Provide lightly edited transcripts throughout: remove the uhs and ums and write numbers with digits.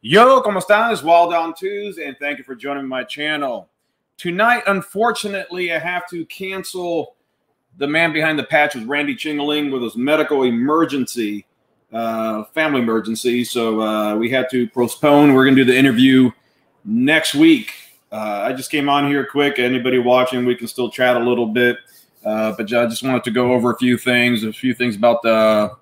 Yo, ¿cómo están? It's WildOn2s, and thank you for joining my channel. Tonight, unfortunately, I have to cancel the man behind the patch with Randy Chingaling with his medical emergency, family emergency. So we had to postpone. We're going to do the interview next week. I just came on here quick. Anybody watching, we can still chat a little bit. But I just wanted to go over a few things about the,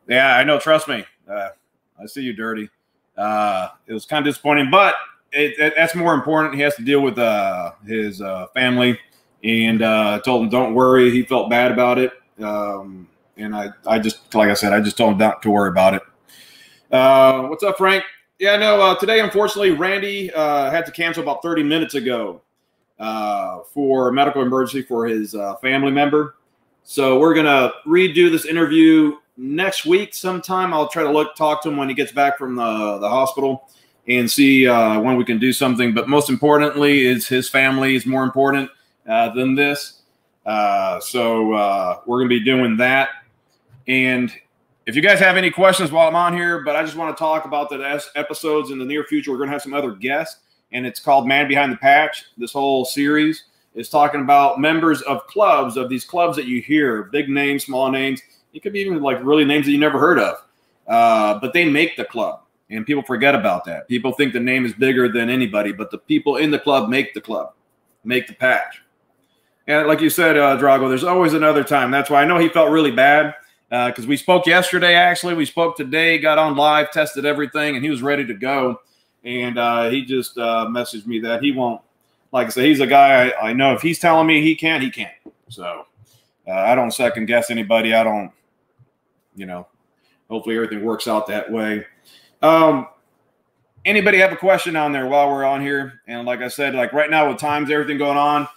yeah, I know, trust me. I see you, Dirty. It was kind of disappointing, but that's more important. He has to deal with his family, and I told him don't worry. He felt bad about it, and I just, like I said, I just told him not to worry about it. What's up, Frank? Yeah, no. Today, unfortunately, Randy had to cancel about 30 minutes ago for a medical emergency for his family member. So we're gonna redo this interview next week sometime. I'll try to talk to him when he gets back from the hospital and see when we can do something. But most importantly is his family is more important than this. So we're going to be doing that. And if you guys have any questions while I'm on here, but I just want to talk about the episodes in the near future. We're going to have some other guests, and it's called Man Behind the Patch. This whole series is talking about members of clubs, of these clubs that you hear, big names, small names. It could be even like really names that you never heard of, but they make the club, and people forget about that. People think the name is bigger than anybody, but the people in the club, make the patch. And like you said, Drago, there's always another time. That's why I know he felt really bad because we spoke yesterday. Actually, we spoke today, got on live, tested everything, and he was ready to go. And he just messaged me that he won't. Like I said, he's a guy I know if he's telling me he can't, he can't. So I don't second guess anybody. I don't. You know, hopefully everything works out that way. Anybody have a question on there while we're on here? And like I said, like right now with times, everything going on,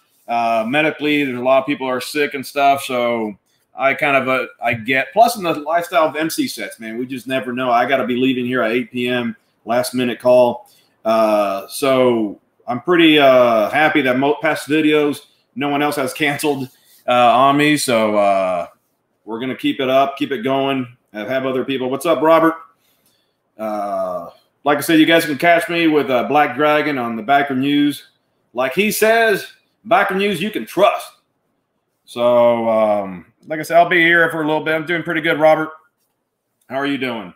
medically, there's a lot of people are sick and stuff. So I kind of, I get, plus in the lifestyle of MC sets, man, we just never know. I got to be leaving here at 8 p.m. last minute call. So I'm pretty happy that past videos, no one else has canceled on me. So, we're going to keep it up, keep it going, have other people. What's up, Robert? Like I said, you guys can catch me with Black Dragon on the Backer News. Like he says, Backer News you can trust. So, like I said, I'll be here for a little bit. I'm doing pretty good, Robert. How are you doing?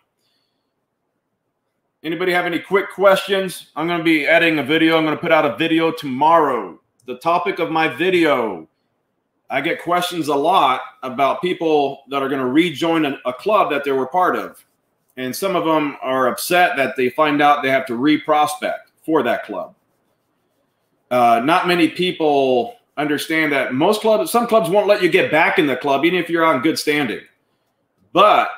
Anybody have any quick questions? I'm going to be editing a video. I'm going to put out a video tomorrow. The topic of my video, I get questions a lot about people that are going to rejoin a club that they were part of. And some of them are upset that they find out they have to re-prospect for that club. Not many people understand that some clubs won't let you get back in the club, even if you're on good standing. But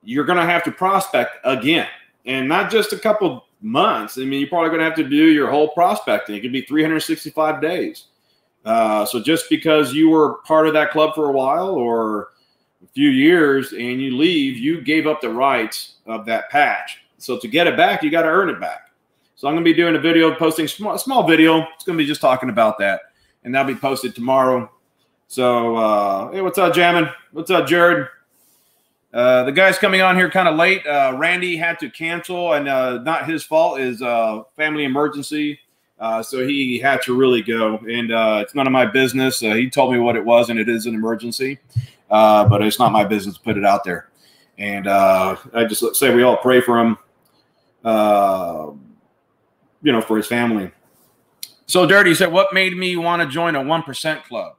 you're going to have to prospect again. And not just a couple months. I mean, you're probably going to have to do your whole prospecting. It could be 365 days. So just because you were part of that club for a while or a few years and you leave, you gave up the rights of that patch. So to get it back, you got to earn it back. So I'm going to be doing a video, posting a small video. It's going to be just talking about that. And that'll be posted tomorrow. So, hey, what's up, Jammin? What's up, Jared? The guy's coming on here kind of late. Randy had to cancel, and not his fault, is family emergency. So he had to really go, and it's none of my business. He told me what it was, and it is an emergency, but it's not my business to put it out there. And I just say we all pray for him, you know, for his family. So Dirty said, what made me want to join a 1% club?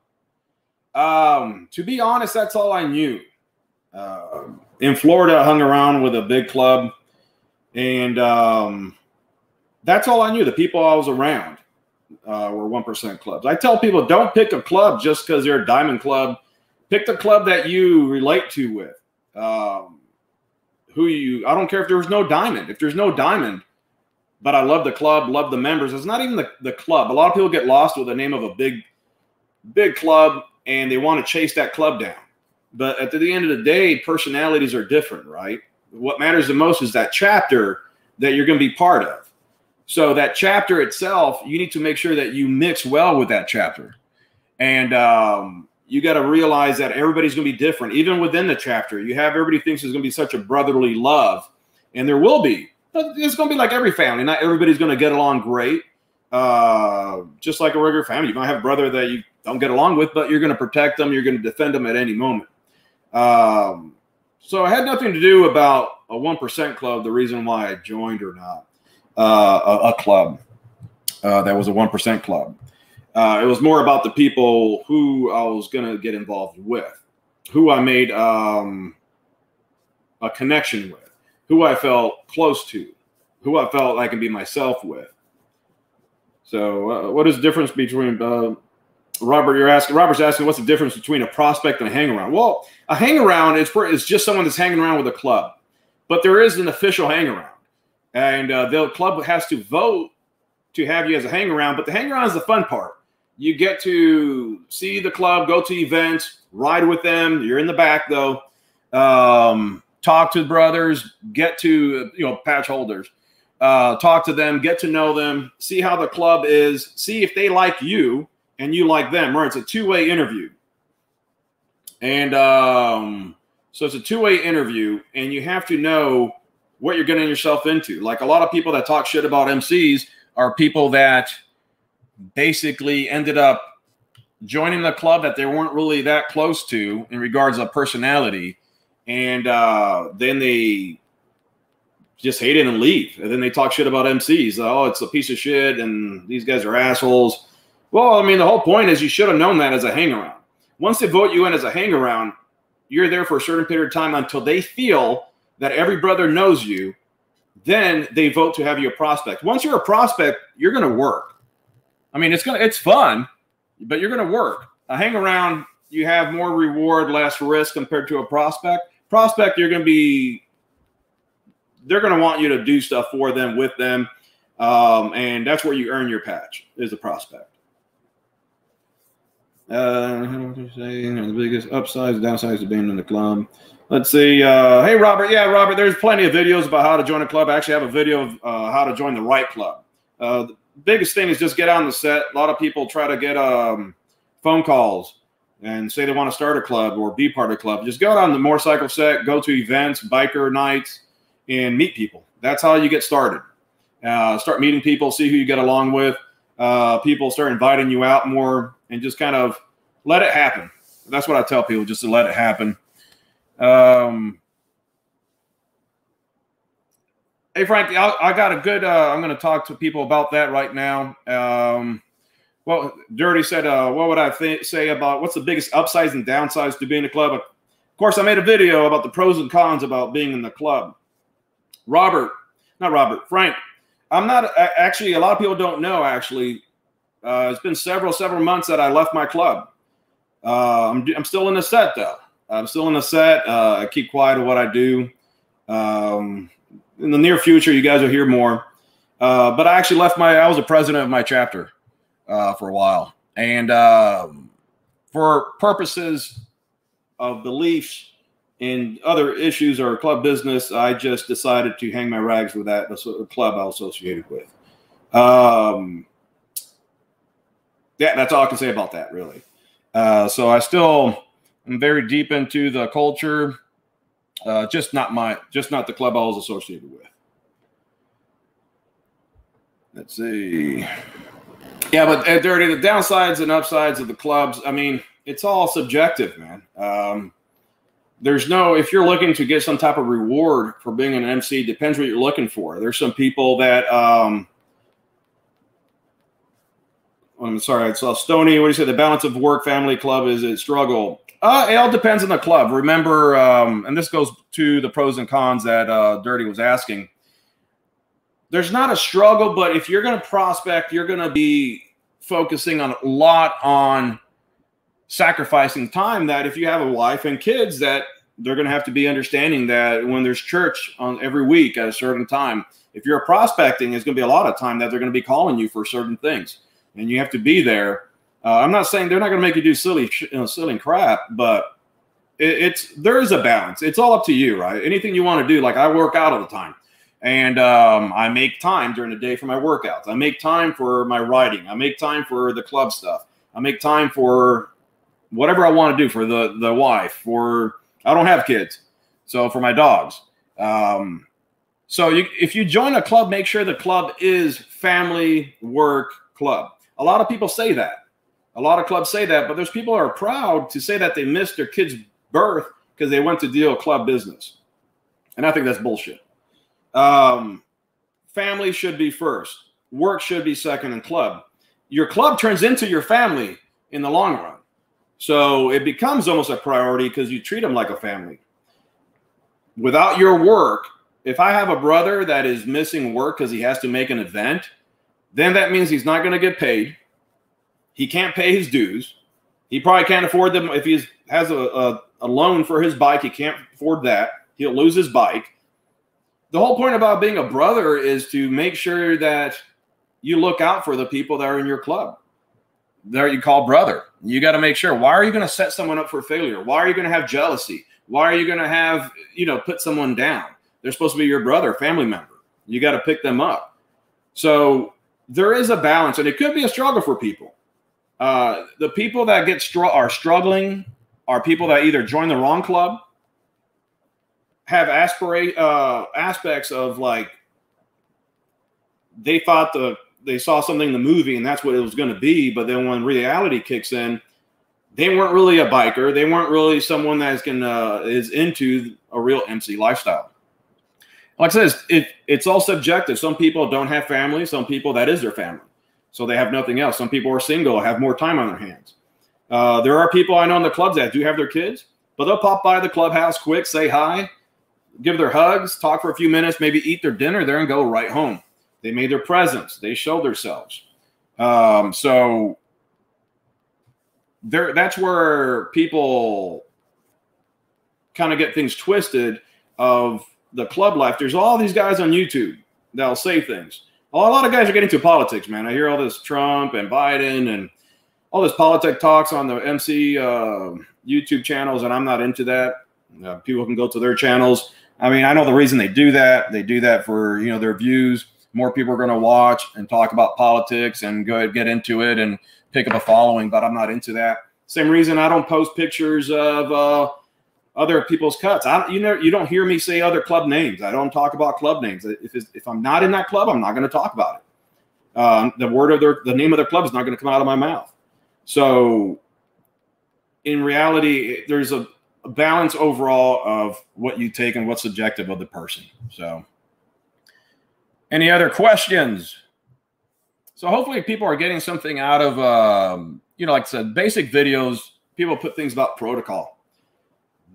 To be honest, that's all I knew. In Florida, I hung around with a big club, and that's all I knew. The people I was around were 1% clubs. I tell people, don't pick a club just because they're a diamond club. Pick the club that you relate to with. I don't care if there's no diamond. If there's no diamond, but I love the club, love the members. It's not even the club. A lot of people get lost with the name of a big club, and they want to chase that club down. But at the end of the day, personalities are different, right? What matters the most is that chapter that you're going to be part of. So that chapter itself, you need to make sure that you mix well with that chapter. And you got to realize that everybody's going to be different. Even within the chapter, you have everybody thinks there's going to be such a brotherly love. and there will be. But it's going to be like every family. Not everybody's going to get along great. Just like a regular family, you might have a brother that you don't get along with, but you're going to protect them. You're going to defend them at any moment. So it had nothing to do about a 1% club, the reason why I joined or not a club that was a 1% club. It was more about the people who I was going to get involved with, who I made a connection with, who I felt close to, who I felt I can be myself with. So what is the difference between Robert's asking what's the difference between a prospect and a hang around? Well, a hang around is just someone that's hanging around with a club, but there is an official hang around, and the club has to vote to have you as a hang around. But the hang around is the fun part. You get to see the club, go to events, ride with them. You're in the back though. Talk to brothers, get to patch holders. Talk to them, get to know them, see how the club is, see if they like you and you like them. Right? It's a two-way interview. And so it's a two-way interview, and you have to know what you're getting yourself into. Like a lot of people that talk shit about MCs are people that basically ended up joining the club that they weren't really that close to in regards of personality. And then they just hate it and leave. And then they talk shit about MCs. Oh, it's a piece of shit and these guys are assholes. Well, I mean, the whole point is you should have known that as a hang around. Once they vote you in as a hang around, you're there for a certain period of time until they feel that every brother knows you. Then they vote to have you a prospect. Once you're a prospect, you're going to work. I mean, it's fun, but you're going to work. A hang around, you have more reward, less risk compared to a prospect. Prospect, they're going to want you to do stuff for them, with them. And that's where you earn your patch, is a prospect. The biggest upsides, downsides of being in the club. Let's see. Hey, Robert. Yeah, Robert, there's plenty of videos about how to join a club. I actually have a video of how to join the right club. The biggest thing is just get on the set. A lot of people try to get phone calls and say they want to start a club or be part of a club. Just go on the motorcycle set, go to events, biker nights, and meet people. That's how you get started. Start meeting people, see who you get along with. People start inviting you out more, and just kind of let it happen. That's what I tell people, just to let it happen. Hey, Frank, I got a good I'm going to talk to people about that right now. Well, Dirty said, what would I say about what's the biggest upsides and downsides to being in a club? Of course, I made a video about the pros and cons about being in the club. Frank, I'm not actually, a lot of people don't know, actually. It's been several months that I left my club. I'm still in the set, though. I'm still in the set. I keep quiet of what I do. In the near future, you guys will hear more. But I actually left I was the president of my chapter for a while. And for purposes of beliefs in other issues or club business, I just decided to hang my rags with that club I was associated with. Yeah, that's all I can say about that, really. So I still am very deep into the culture, just not the club I was associated with. Let's see. Yeah, but Dirty, the downsides and upsides of the clubs, I mean, it's all subjective, man. There's no, if you're looking to get some type of reward for being an MC, depends what you're looking for. There's some people that, I'm sorry, I saw Stoney. What do you say? The balance of work, family, club is a struggle. It all depends on the club. Remember, and this goes to the pros and cons that Dirty was asking. There's not a struggle, but if you're going to prospect, you're going to be focusing a lot on sacrificing time. That if you have a wife and kids, that they're going to have to be understanding that when there's church on every week at a certain time, if you're prospecting, it's going to be a lot of time that they're going to be calling you for certain things. And you have to be there. I'm not saying they're not going to make you do silly crap, but there is a balance. It's all up to you, right? Anything you want to do. Like I work out all the time, and I make time during the day for my workouts. I make time for my writing. I make time for the club stuff. I make time for whatever I want to do for the wife. I don't have kids, so for my dogs. So if you join a club, make sure the club is family work club. A lot of people say that. A lot of clubs say that, but there's people who are proud to say that they missed their kid's birth because they went to deal club business. And I think that's bullshit. Family should be first. Work should be second, and club. Your club turns into your family in the long run. So it becomes almost a priority because you treat them like a family. Without your work, if I have a brother that is missing work because he has to make an event, then that means he's not going to get paid. He can't pay his dues. He probably can't afford them. If he has a loan for his bike, he can't afford that. He'll lose his bike. The whole point about being a brother is to make sure that you look out for the people that are in your club. There you call brother. You got to make sure. Why are you going to set someone up for failure? Why are you going to have jealousy? Why are you going to have, put someone down? They're supposed to be your brother, family member. You got to pick them up. So there is a balance, and it could be a struggle for people. The people that are struggling are people that either join the wrong club, have aspects of like they thought they saw something in the movie and that's what it was going to be, but then when reality kicks in, they weren't really a biker. They weren't really someone that is into a real MC lifestyle. Like I said, it's all subjective. Some people don't have family. Some people, that is their family. So they have nothing else. Some people are single, have more time on their hands. There are people I know in the clubs that do have their kids, but they'll pop by the clubhouse quick, say hi, give their hugs, talk for a few minutes, maybe eat their dinner there and go right home. They made their presence. They showed themselves. So that's where people kind of get things twisted of the club life. There's all these guys on YouTube that'll say things. A lot of guys are getting into politics, man. I hear all this Trump and Biden and all this politic talks on the MC YouTube channels, and I'm not into that. People can go to their channels. I mean, I know the reason they do that. They do that for, their views. More people are going to watch and talk about politics and go ahead, get into it and pick up a following, but I'm not into that. Same reason I don't post pictures of other people's cuts. You don't hear me say other club names. I don't talk about club names. If I'm not in that club, I'm not going to talk about it. The name of their club is not going to come out of my mouth. So in reality, there's a balance overall of what you take and what's subjective of the person. So any other questions? So hopefully people are getting something out of, like I said, basic videos. People put things about protocol.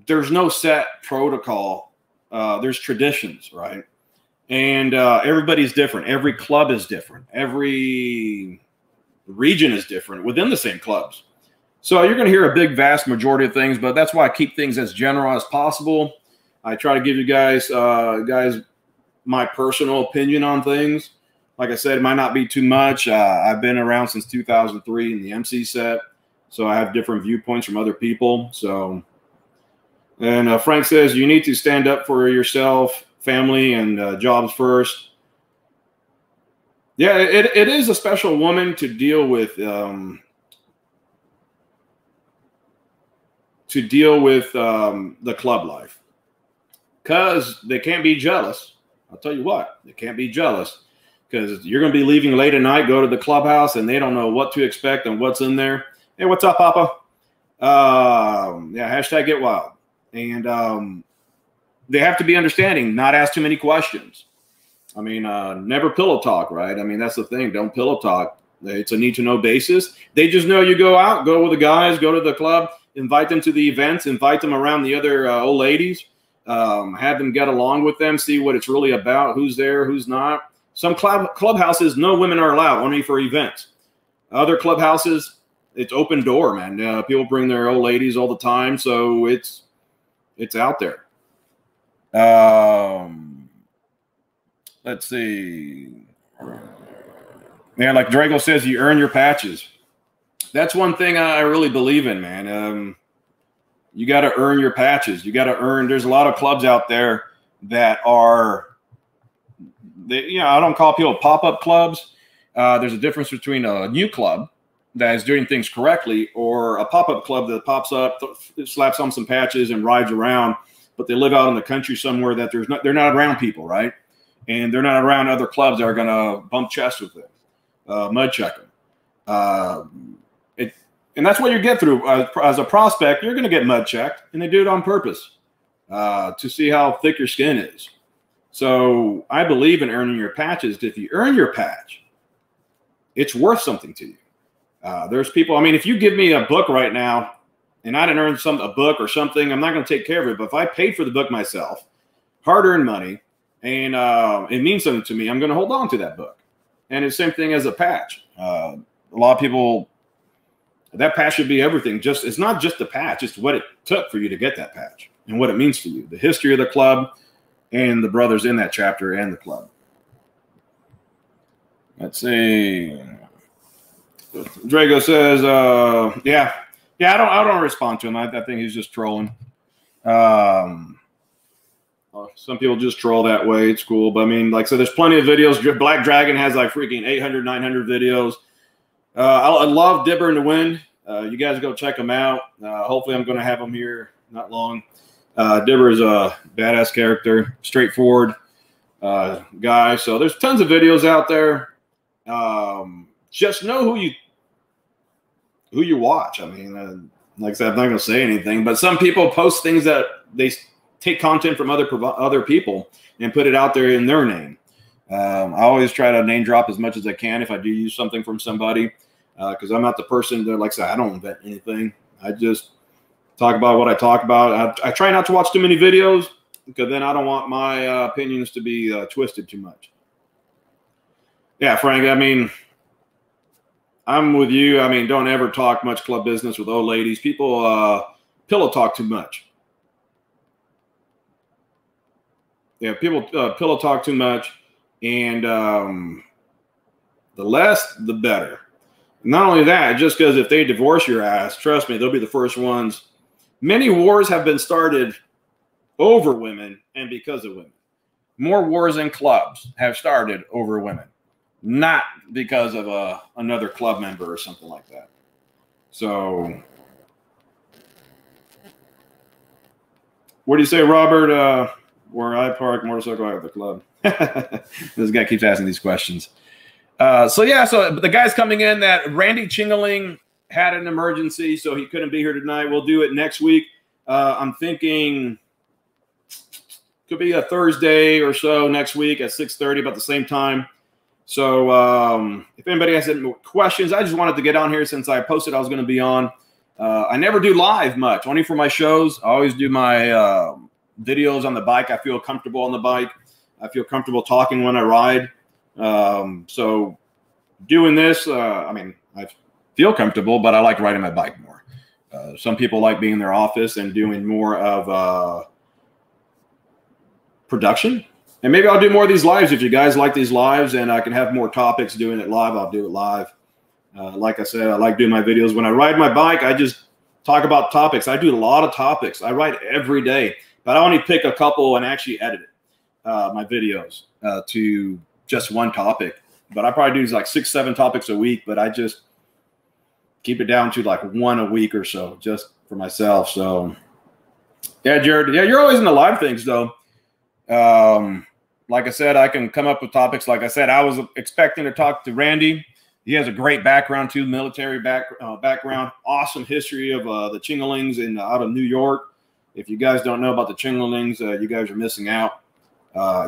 There's no set protocol. There's traditions, right? And everybody's different. Every club is different. Every region is different within the same clubs. So you're going to hear a big, vast majority of things, but that's why I keep things as general as possible. I try to give you guys my personal opinion on things. Like I said, it might not be too much. I've been around since 2003 in the MC set, so I have different viewpoints from other people. So, and Frank says you need to stand up for yourself, family, and jobs first. Yeah, it is a special woman to deal with. The club life, because they can't be jealous. I'll tell you what, they can't be jealous because you're going to be leaving late at night, go to the clubhouse, and they don't know what to expect and what's in there. Hey, what's up, Papa? Yeah, hashtag get wild. And they have to be understanding, not ask too many questions. I mean, never pillow talk, right? I mean, that's the thing. Don't pillow talk. It's a need-to-know basis. They just know you go out, go with the guys, go to the club, invite them to the events, invite them around the other old ladies, have them get along with them, see what it's really about, who's there, who's not. Some clubhouses, no women are allowed, only for events. Other clubhouses, it's open door, man. People bring their old ladies all the time, so it's out there. Let's see. Yeah, like Drago says, you earn your patches. That's one thing I really believe in, man. You got to earn your patches. You got to earn. There's a lot of clubs out there that are, I don't call people pop-up clubs. There's a difference between a new club that is doing things correctly or a pop-up club that pops up, slaps on some patches and rides around, but they live out in the country somewhere that they're not around people, right? and they're not around other clubs that are going to bump chests with them, mud check them. And that's what you get through as a prospect. You're going to get mud checked, and they do it on purpose to see how thick your skin is. So I believe in earning your patches. If you earn your patch, it's worth something to you. There's people, I mean, if you give me a book right now and I didn't earn a book or something, I'm not going to take care of it. But if I paid for the book myself, hard-earned money, and it means something to me, I'm going to hold on to that book. And it's the same thing as a patch. A lot of people, that patch should be everything. It's not just the patch, it's what it took for you to get that patch and what it means to you, the history of the club and the brothers in that chapter and the club. Let's see. Drago says, yeah, I don't respond to him. I think he's just trolling. Some people just troll that way. It's cool. But I mean, like, so there's plenty of videos. Black Dragon has like freaking 800, 900 videos. I love Dibber in the Wind. You guys go check him out. Hopefully I'm going to have him here not long. Dibber is a badass character, straightforward guy. So there's tons of videos out there. Just know who you watch. I mean, like I said, I'm not going to say anything, but some people post things that they take content from other people and put it out there in their name. I always try to name drop as much as I can if I do use something from somebody, because I'm not the person that, like I said, I don't invent anything. I just talk about what I talk about. I try not to watch too many videos because then I don't want my opinions to be twisted too much. Yeah, Frank, I mean, I'm with you. I mean, don't ever talk much club business with old ladies. People pillow talk too much. Yeah, people pillow talk too much, and the less, the better. Not only that, just because if they divorce your ass, trust me, they'll be the first ones. Many wars have been started over women and because of women. More wars in clubs have started over women, not because of another club member or something like that. So, what do you say, Robert? Where I park motorcycle at the club. This guy keeps asking these questions. So the guy's coming in that Randy Chingaling had an emergency, so he couldn't be here tonight. We'll do it next week. I'm thinking could be a Thursday or so next week at 6:30, about the same time. So if anybody has any questions, I just wanted to get on here since I posted I was going to be on. I never do live much, only for my shows. I always do my videos on the bike. I feel comfortable on the bike. I feel comfortable talking when I ride. So doing this, I mean, I feel comfortable, but I like riding my bike more. Some people like being in their office and doing more of production. And maybe I'll do more of these lives. If you guys like these lives and I can have more topics doing it live, I'll do it live. Like I said, I like doing my videos. When I ride my bike, I just talk about topics. I do a lot of topics. I ride every day, but I only pick a couple and actually edit it, my videos to just one topic. But I probably do like 6, 7 topics a week, but I just keep it down to like 1 a week or so just for myself. So yeah, Jared, yeah, you're always in the live things though. Like I said, I can come up with topics. Like I said, I was expecting to talk to Randy. He has a great background too, military background, awesome history of the Chingalings out of New York. If you guys don't know about the Chingalings, you guys are missing out.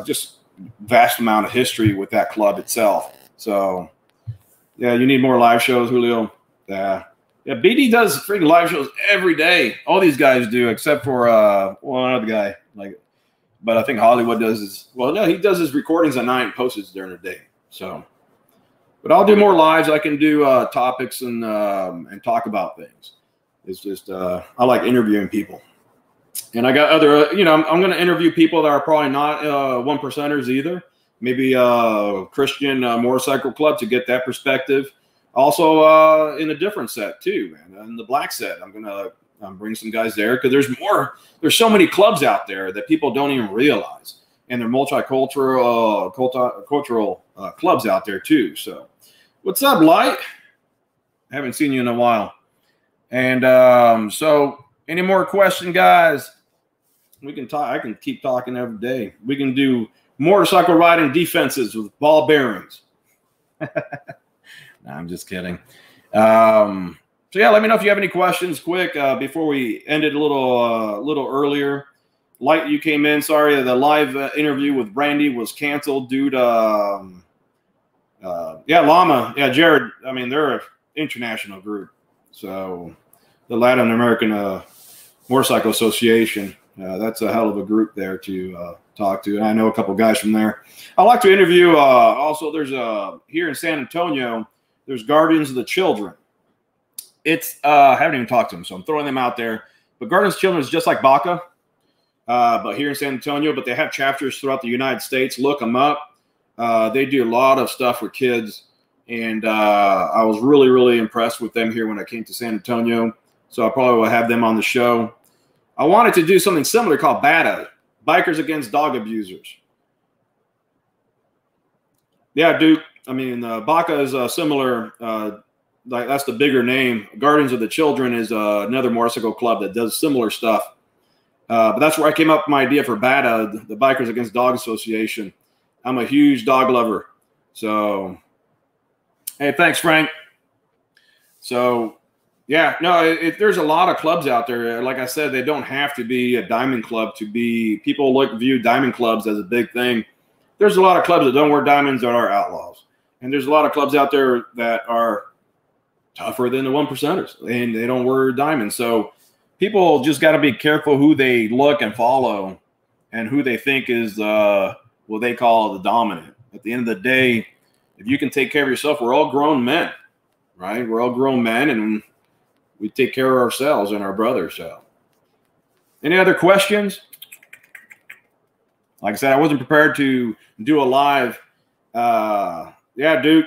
Just vast amount of history with that club itself. So yeah, you need more live shows, Julio. Yeah, BD does freaking live shows every day. All these guys do, except for one other guy. But I think Hollywood does his. Well, no, he does his recordings at night and posts it during the day. So, but I'll do more lives. I can do topics and talk about things. It's just I like interviewing people, and I got other. I'm going to interview people that are probably not one percenters either. Maybe Christian motorcycle club to get that perspective. Also in a different set too, man. In the black set, I'm gonna bring some guys there because there's more. There's so many clubs out there that people don't even realize, and they're multicultural, cultural clubs out there too. So, what's up, Light? I haven't seen you in a while. And so, any more questions, guys? We can talk. I can keep talking every day. We can do motorcycle riding defenses with ball bearings. Nah, I'm just kidding. So yeah, let me know if you have any questions quick before we end it a little earlier. Light, you came in. Sorry, the live interview with Brandy was canceled due to yeah, Llama. Yeah, Jared. I mean, they're an international group. So the Latin American Motorcycle Association. That's a hell of a group there to talk to. And I know a couple guys from there. I'd like to interview also there's here in San Antonio, there's Guardians of the Children. It's I haven't even talked to them, so I'm throwing them out there. But Guardians of the Children is just like Baca, but here in San Antonio, but they have chapters throughout the United States. Look them up. They do a lot of stuff for kids. And I was really, really impressed with them here when I came to San Antonio. So I probably will have them on the show. I wanted to do something similar called BADA, Bikers Against Dog Abusers. Yeah, Duke. I mean, Baca is a similar, like that's the bigger name. Guardians of the Children is another motorcycle club that does similar stuff. But that's where I came up with my idea for BADA, the Bikers Against Dog Association. I'm a huge dog lover. So, hey, thanks, Frank. So, yeah, no, there's a lot of clubs out there. Like I said, they don't have to be a diamond club to be. People view diamond clubs as a big thing. There's a lot of clubs that don't wear diamonds that are outlaws. And there's a lot of clubs out there that are tougher than the 1%ers, and they don't wear diamonds. So people just got to be careful who they look and follow and who they think is what they call the dominant. At the end of the day, if you can take care of yourself, we're all grown men, right? We're all grown men, and we take care of ourselves and our brothers. So any other questions? Like I said, I wasn't prepared to do a live. Yeah, Duke,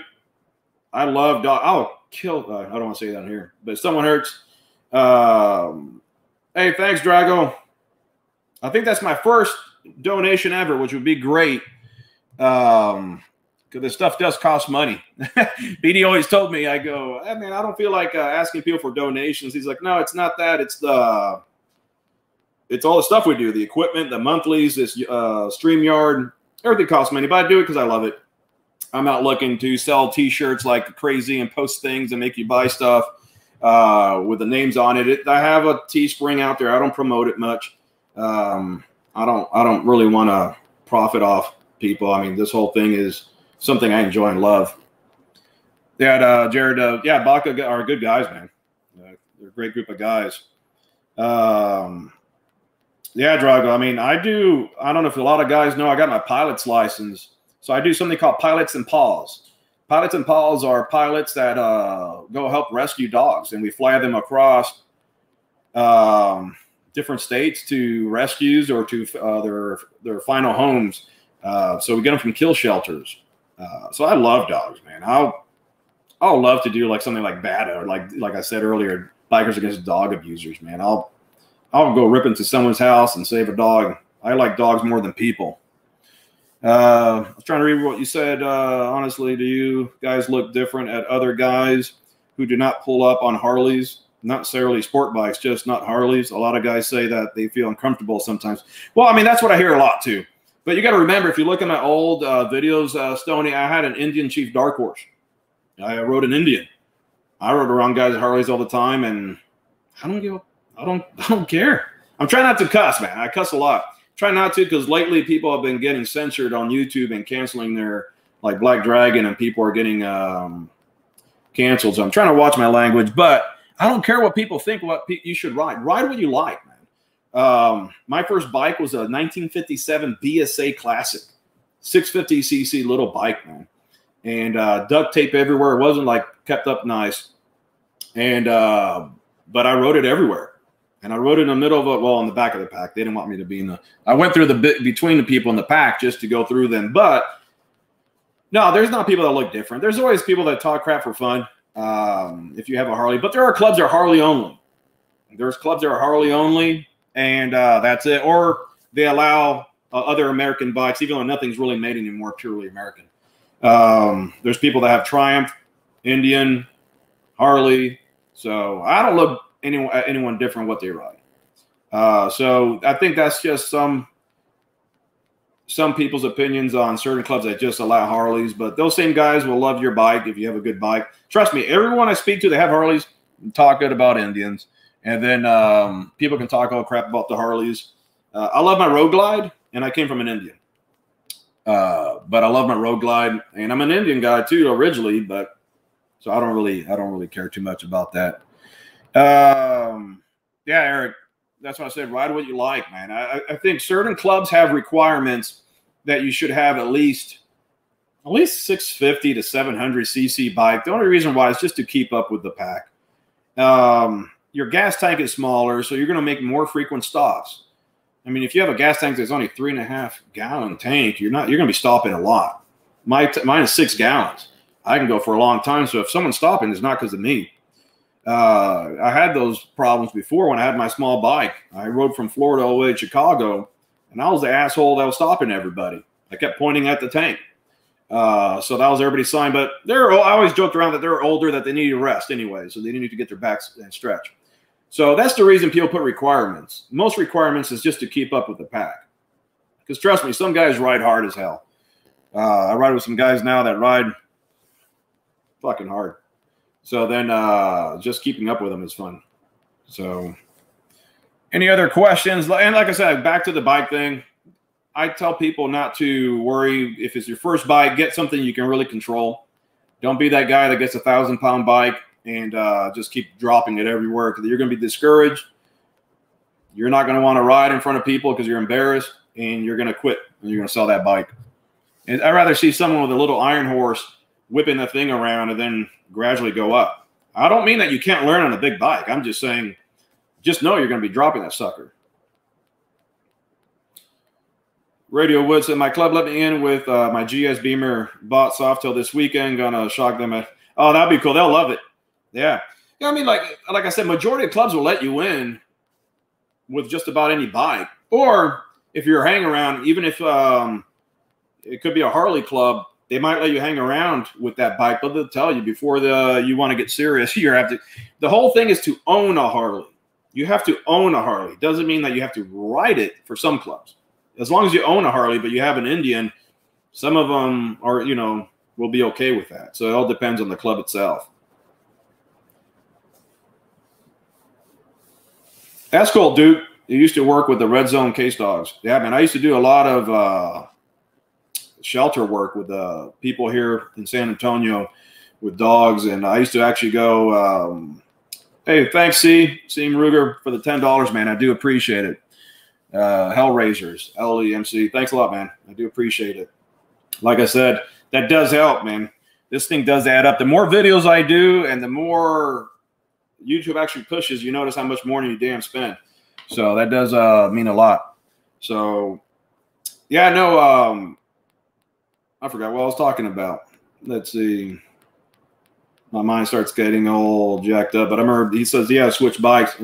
I love dog. I'll kill. I don't want to say that here, but if someone hurts. Hey, thanks, Drago. I think that's my first donation ever, which would be great. Because this stuff does cost money. BD always told me, I go, hey, man, I don't feel like asking people for donations. He's like, no, it's not that. It's all the stuff we do, the equipment, the monthlies, this StreamYard, everything costs money, but I do it because I love it. I'm not looking to sell T-shirts like crazy and post things and make you buy stuff with the names on it. I have a Teespring out there. I don't promote it much. I don't really want to profit off people. I mean, this whole thing is something I enjoy and love. Yeah, Jared. Yeah, Baca are good guys, man. They're a great group of guys. Yeah, Drago. I mean, I don't know if a lot of guys know, I got my pilot's license. So I do something called Pilots and Paws. Pilots and Paws are pilots that go help rescue dogs, and we fly them across different states to rescues or to their final homes. So we get them from kill shelters. So I love dogs, man. I'll love to do like something like BADA, or like I said earlier, Bikers Against Dog Abusers, man. I'll go rip into someone's house and save a dog. I like dogs more than people. I was trying to read what you said. Honestly, do you guys look different at other guys who do not pull up on Harleys? Not necessarily sport bikes, just not Harleys. A lot of guys say that they feel uncomfortable sometimes. Well, I mean, that's what I hear a lot too. But you got to remember, if you look at my old videos, Stoney, I had an Indian Chief Dark Horse. I rode an Indian. I rode around guys' Harleys all the time, and I don't care. I'm trying not to cuss, man. I cuss a lot. Try not to, because lately people have been getting censored on YouTube and canceling their, like Black Dragon, and people are getting canceled. So I'm trying to watch my language, but I don't care what people think. What you should ride. Ride what you like, man. My first bike was a 1957 BSA Classic, 650cc little bike, man, and duct tape everywhere. It wasn't like kept up nice, and but I rode it everywhere. And I rode in the middle of in the back of the pack. They didn't want me to be in I went through between the people in the pack just to go through them. But no, there's not people that look different. There's always people that talk crap for fun if you have a Harley. But there are clubs that are Harley only. There's clubs that are Harley only, and that's it. Or they allow other American bikes, even though nothing's really made anymore purely American. There's people that have Triumph, Indian, Harley. So I don't look anyone different what they ride. So I think that's just some some people's opinions on certain clubs that just allow Harleys, but those same guys will love your bike if you have a good bike. Trust me, everyone I speak to that have Harleys talk good about Indians. And then people can talk all crap about the Harleys. I love my Road Glide, and I came from an Indian. But I love my Road Glide, and I'm an Indian guy too originally, but so I don't really care too much about that. Yeah, Eric, that's what I said. Ride what you like, man. I think certain clubs have requirements that you should have at least 650 to 700 cc bike. The only reason why is just to keep up with the pack. Your gas tank is smaller, so you're going to make more frequent stops. I mean, if you have a gas tank that's only 3.5 gallon tank, you're going to be stopping a lot. Mine is 6 gallons. I can go for a long time. So if someone's stopping, it's not because of me. I had those problems before when I had my small bike. I rode from Florida all the way to Chicago, and I was the asshole that was stopping everybody. I kept pointing at the tank. So that was everybody's sign. But I always joked around that they're older, that they need to rest anyway, so they need to get their backs and stretch. So that's the reason people put requirements. Most requirements is just to keep up with the pack. Because trust me, some guys ride hard as hell. I ride with some guys now that ride fucking hard. So then just keeping up with them is fun. So any other questions? And like I said, back to the bike thing. I tell people not to worry. If it's your first bike, get something you can really control. Don't be that guy that gets a 1,000-pound bike and just keep dropping it everywhere, because you're going to be discouraged. You're not going to want to ride in front of people because you're embarrassed, and you're going to quit, and you're going to sell that bike. And I'd rather see someone with a little iron horse whipping the thing around and then gradually go up. I don't mean that you can't learn on a big bike. I'm just saying, just know you're going to be dropping that sucker. Radio Wood said, my club let me in with my GS Beamer, bought Softail this weekend. Gonna shock them. Oh, that'd be cool. They'll love it. Yeah. Yeah, I mean, like I said, majority of clubs will let you in with just about any bike. Or if you're hanging around, even if it could be a Harley club, they might let you hang around with that bike, but they'll tell you before you want to get serious. The whole thing is to own a Harley. You have to own a Harley. Doesn't mean that you have to ride it for some clubs. As long as you own a Harley, but you have an Indian, some of them are, will be okay with that. So it all depends on the club itself. That's cool, Duke. You used to work with the Red Zone Case Dogs. Yeah, man, I used to do a lot of shelter work with people here in San Antonio with dogs, and I used to actually go, hey, thanks, C. Ruger, for the $10, man. I do appreciate it. Hellraisers, LEMC. Thanks a lot, man. I do appreciate it. Like I said, that does help, man. This thing does add up. The more videos I do and the more YouTube actually pushes, you notice how much more you damn spend. So that does mean a lot. So, yeah, no, I forgot what I was talking about. Let's see. My mind starts getting all jacked up. But I remember he says, yeah, switch bikes.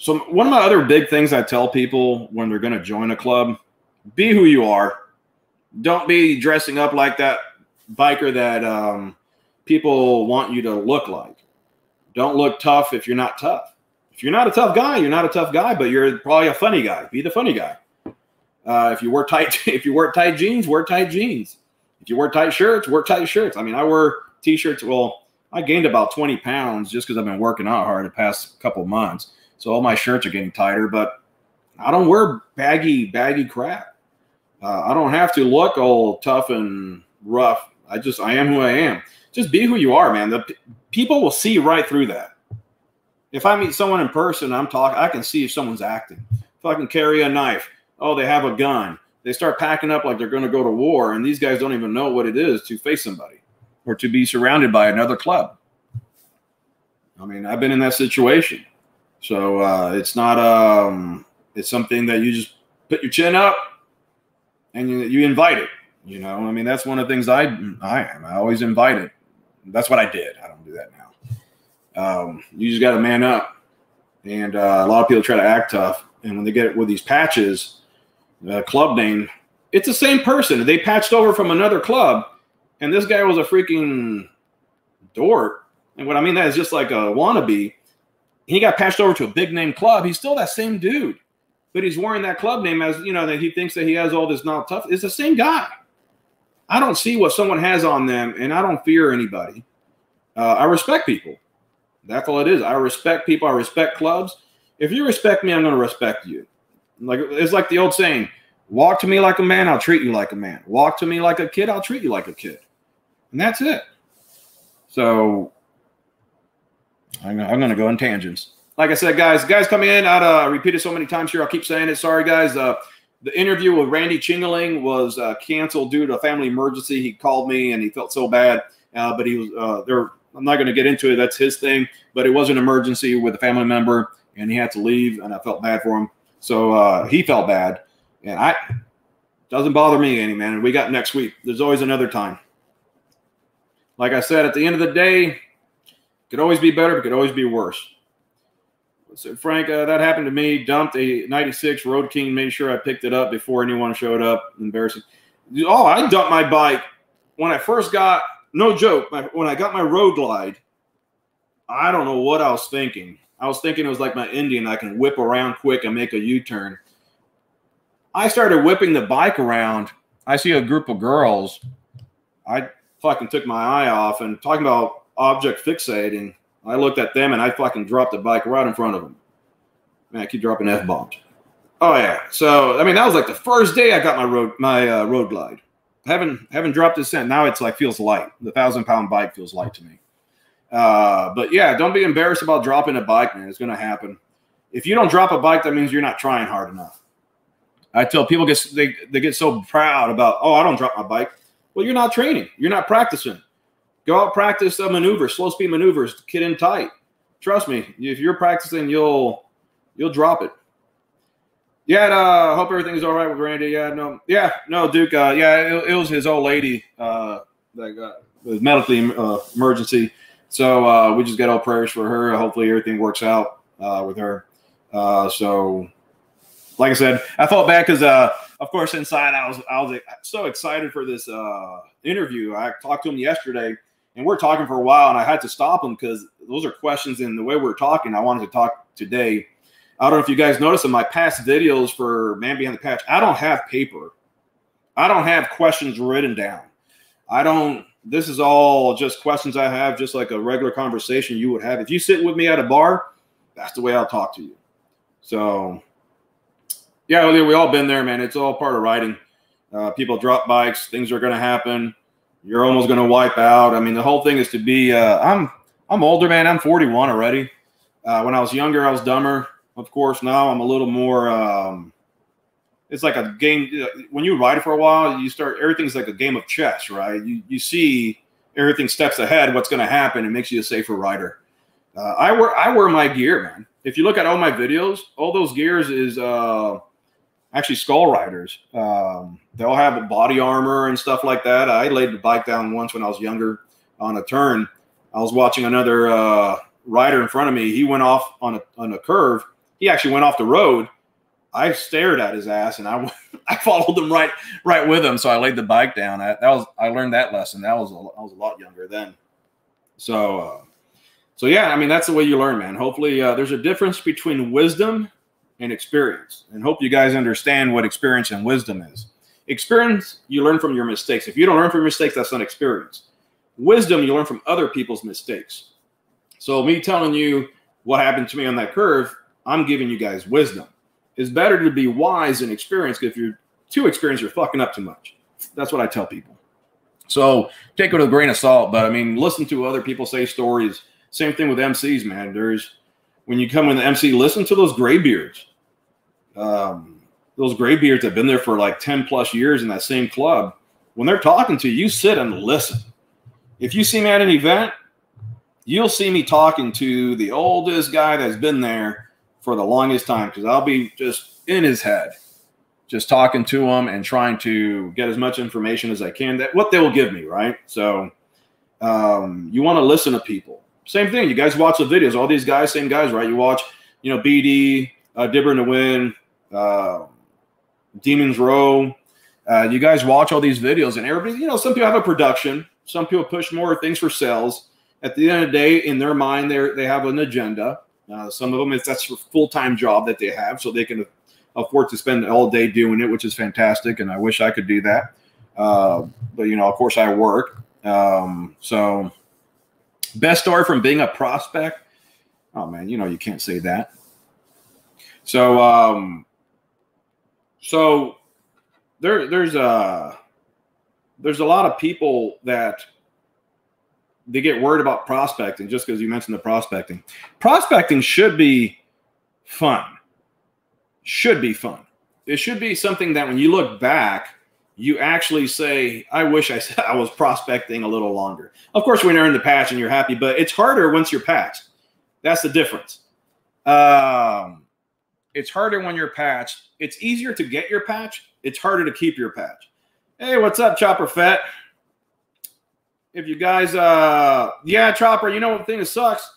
So one of my other big things I tell people when they're going to join a club, be who you are. Don't be dressing up like that biker that people want you to look like. Don't look tough if you're not tough. If you're not a tough guy, you're not a tough guy, but you're probably a funny guy. Be the funny guy. If you wear tight jeans, wear tight jeans. If you wear tight shirts, wear tight shirts. I mean, I wear T-shirts. Well, I gained about 20 pounds just because I've been working out hard the past couple of months. So all my shirts are getting tighter, but I don't wear baggy crap. I don't have to look all tough and rough. I am who I am. Just be who you are, man. The people will see right through that. If I meet someone in person, I can see if someone's acting. If I can carry a knife, oh, they have a gun. They start packing up like they're going to go to war, and these guys don't even know what it is to face somebody or to be surrounded by another club. I mean, I've been in that situation. So it's not it's something that you just put your chin up and you invite it. I mean, that's one of the things I always invite it. That's what I did. I don't do that now. You just got to man up. And a lot of people try to act tough. And when they get it with these patches, club name, it's the same person. They patched over from another club, and this guy was a freaking dork. And what I mean that is just like a wannabe. He got patched over to a big name club. He's still that same dude. but he's wearing that club name as, you know, that he thinks that he has all this not tough. It's the same guy. I don't see what someone has on them, and I don't fear anybody. I respect people. That's all it is. I respect people. I respect clubs. If you respect me, I'm going to respect you. Like, it's like the old saying, walk to me like a man, I'll treat you like a man. Walk to me like a kid, I'll treat you like a kid. And that's it. So I'm going to go in tangents. Like I said, guys coming in, I repeated so many times here, I'll keep saying it. Sorry, guys. The interview with Randy Chingaling was canceled due to a family emergency. He called me, and he felt so bad. But he was there. I'm not going to get into it. That's his thing. But it was an emergency with a family member, and he had to leave, and I felt bad for him. So he felt bad. And doesn't bother me any, man. We got next week. There's always another time. Like I said, at the end of the day, it could always be better, but it could always be worse. So Frank, that happened to me. Dumped a 96 Road King, made sure I picked it up before anyone showed up. Embarrassing. Oh, I dumped my bike when I first got, no joke, when I got my Road Glide. I don't know what I was thinking. I was thinking it was like my Indian. I can whip around quick and make a U-turn. I started whipping the bike around. I see a group of girls. I fucking took my eye off, and talking about object fixating, I looked at them and I fucking dropped the bike right in front of them. Man, I keep dropping F-bombs. Oh yeah. So I mean, that was like the first day I got my Road Glide. Haven't dropped it since. Now it's like feels light. The 1,000-pound bike feels light to me. But yeah, don't be embarrassed about dropping a bike, man. It's gonna happen. If you don't drop a bike, that means you're not trying hard enough. I tell people they get so proud about, oh, I don't drop my bike. Well, you're not training. You're not practicing. Go out, practice maneuvers, slow speed maneuvers, get in tight. Trust me, if you're practicing, you'll drop it. Yeah, hope everything's all right with Randy. Yeah, no, Duke. It was his old lady that was medically emergency. So we just got all prayers for her. Hopefully everything works out with her. So, like I said, I felt bad because, of course, inside I was so excited for this interview. I talked to him yesterday. And we're talking for a while, and I had to stop him because those are questions, and the way we're talking, I wanted to talk today. I don't know if you guys noticed in my past videos for Man Behind the Patch, I don't have paper. I don't have questions written down. This is all just questions I have, just like a regular conversation you would have. If you sit with me at a bar, that's the way I'll talk to you. So, yeah, we all been there, man. It's all part of riding. People drop bikes. Things are going to happen. You're almost going to wipe out. I mean, the whole thing is to be I'm older, man. I'm 41 already. When I was younger, I was dumber. Of course, now I'm a little more it's like a game. When you ride for a while, everything's like a game of chess, right? You see everything steps ahead, what's going to happen. It makes you a safer rider. I wear my gear, man. If you look at all my videos, all those gears is actually Skull Riders. They'll have body armor and stuff like that. I laid the bike down once when I was younger on a turn. I was watching another rider in front of me. He went off on a curve. He actually went off the road. I stared at his ass, and I followed him right with him. So I laid the bike down. I learned that lesson. I was a lot younger then. So yeah, I mean, that's the way you learn, man. Hopefully there's a difference between wisdom and experience, and hope you guys understand what experience and wisdom is. Experience, you learn from your mistakes. If you don't learn from your mistakes, that's not experience. Wisdom, you learn from other people's mistakes. So me telling you what happened to me on that curve, I'm giving you guys wisdom. It's better to be wise than experienced. If you're too experienced, you're fucking up too much. That's what I tell people. So take it with a grain of salt. But I mean, listen to other people say stories. Same thing with MCs, man. When you come in the MC, listen to those graybeards. Those graybeards have been there for like 10 plus years in that same club. When they're talking to you, you sit and listen. If you see me at an event, you'll see me talking to the oldest guy that's been there for the longest time, because I'll be just in his head, just talking to him and trying to get as much information as I can, that what they will give me, right? So you want to listen to people. Same thing. You guys watch the videos. All these guys, same guys, right? You watch, BD, Dibber in the Wind, Demon's Row. You guys watch all these videos, and everybody, some people have a production. Some people push more things for sales. At the end of the day, in their mind, they have an agenda. Some of them, that's a full-time job that they have, so they can afford to spend all day doing it, which is fantastic, and I wish I could do that. But, you know, of course I work. So best story from being a prospect. Oh, man, you know, you can't say that. So there's a lot of people that they get worried about prospecting just because you mentioned the prospecting. Prospecting should be fun. Should be fun. It should be something that when you look back, you actually say, I wish I was prospecting a little longer. Of course, when you're in the patch and you're happy, but it's harder once you're patched. That's the difference. It's harder when you're patched. It's easier to get your patch. It's harder to keep your patch. Hey, what's up, Chopper Fett? If you guys, yeah, Chopper, you know what thing that sucks?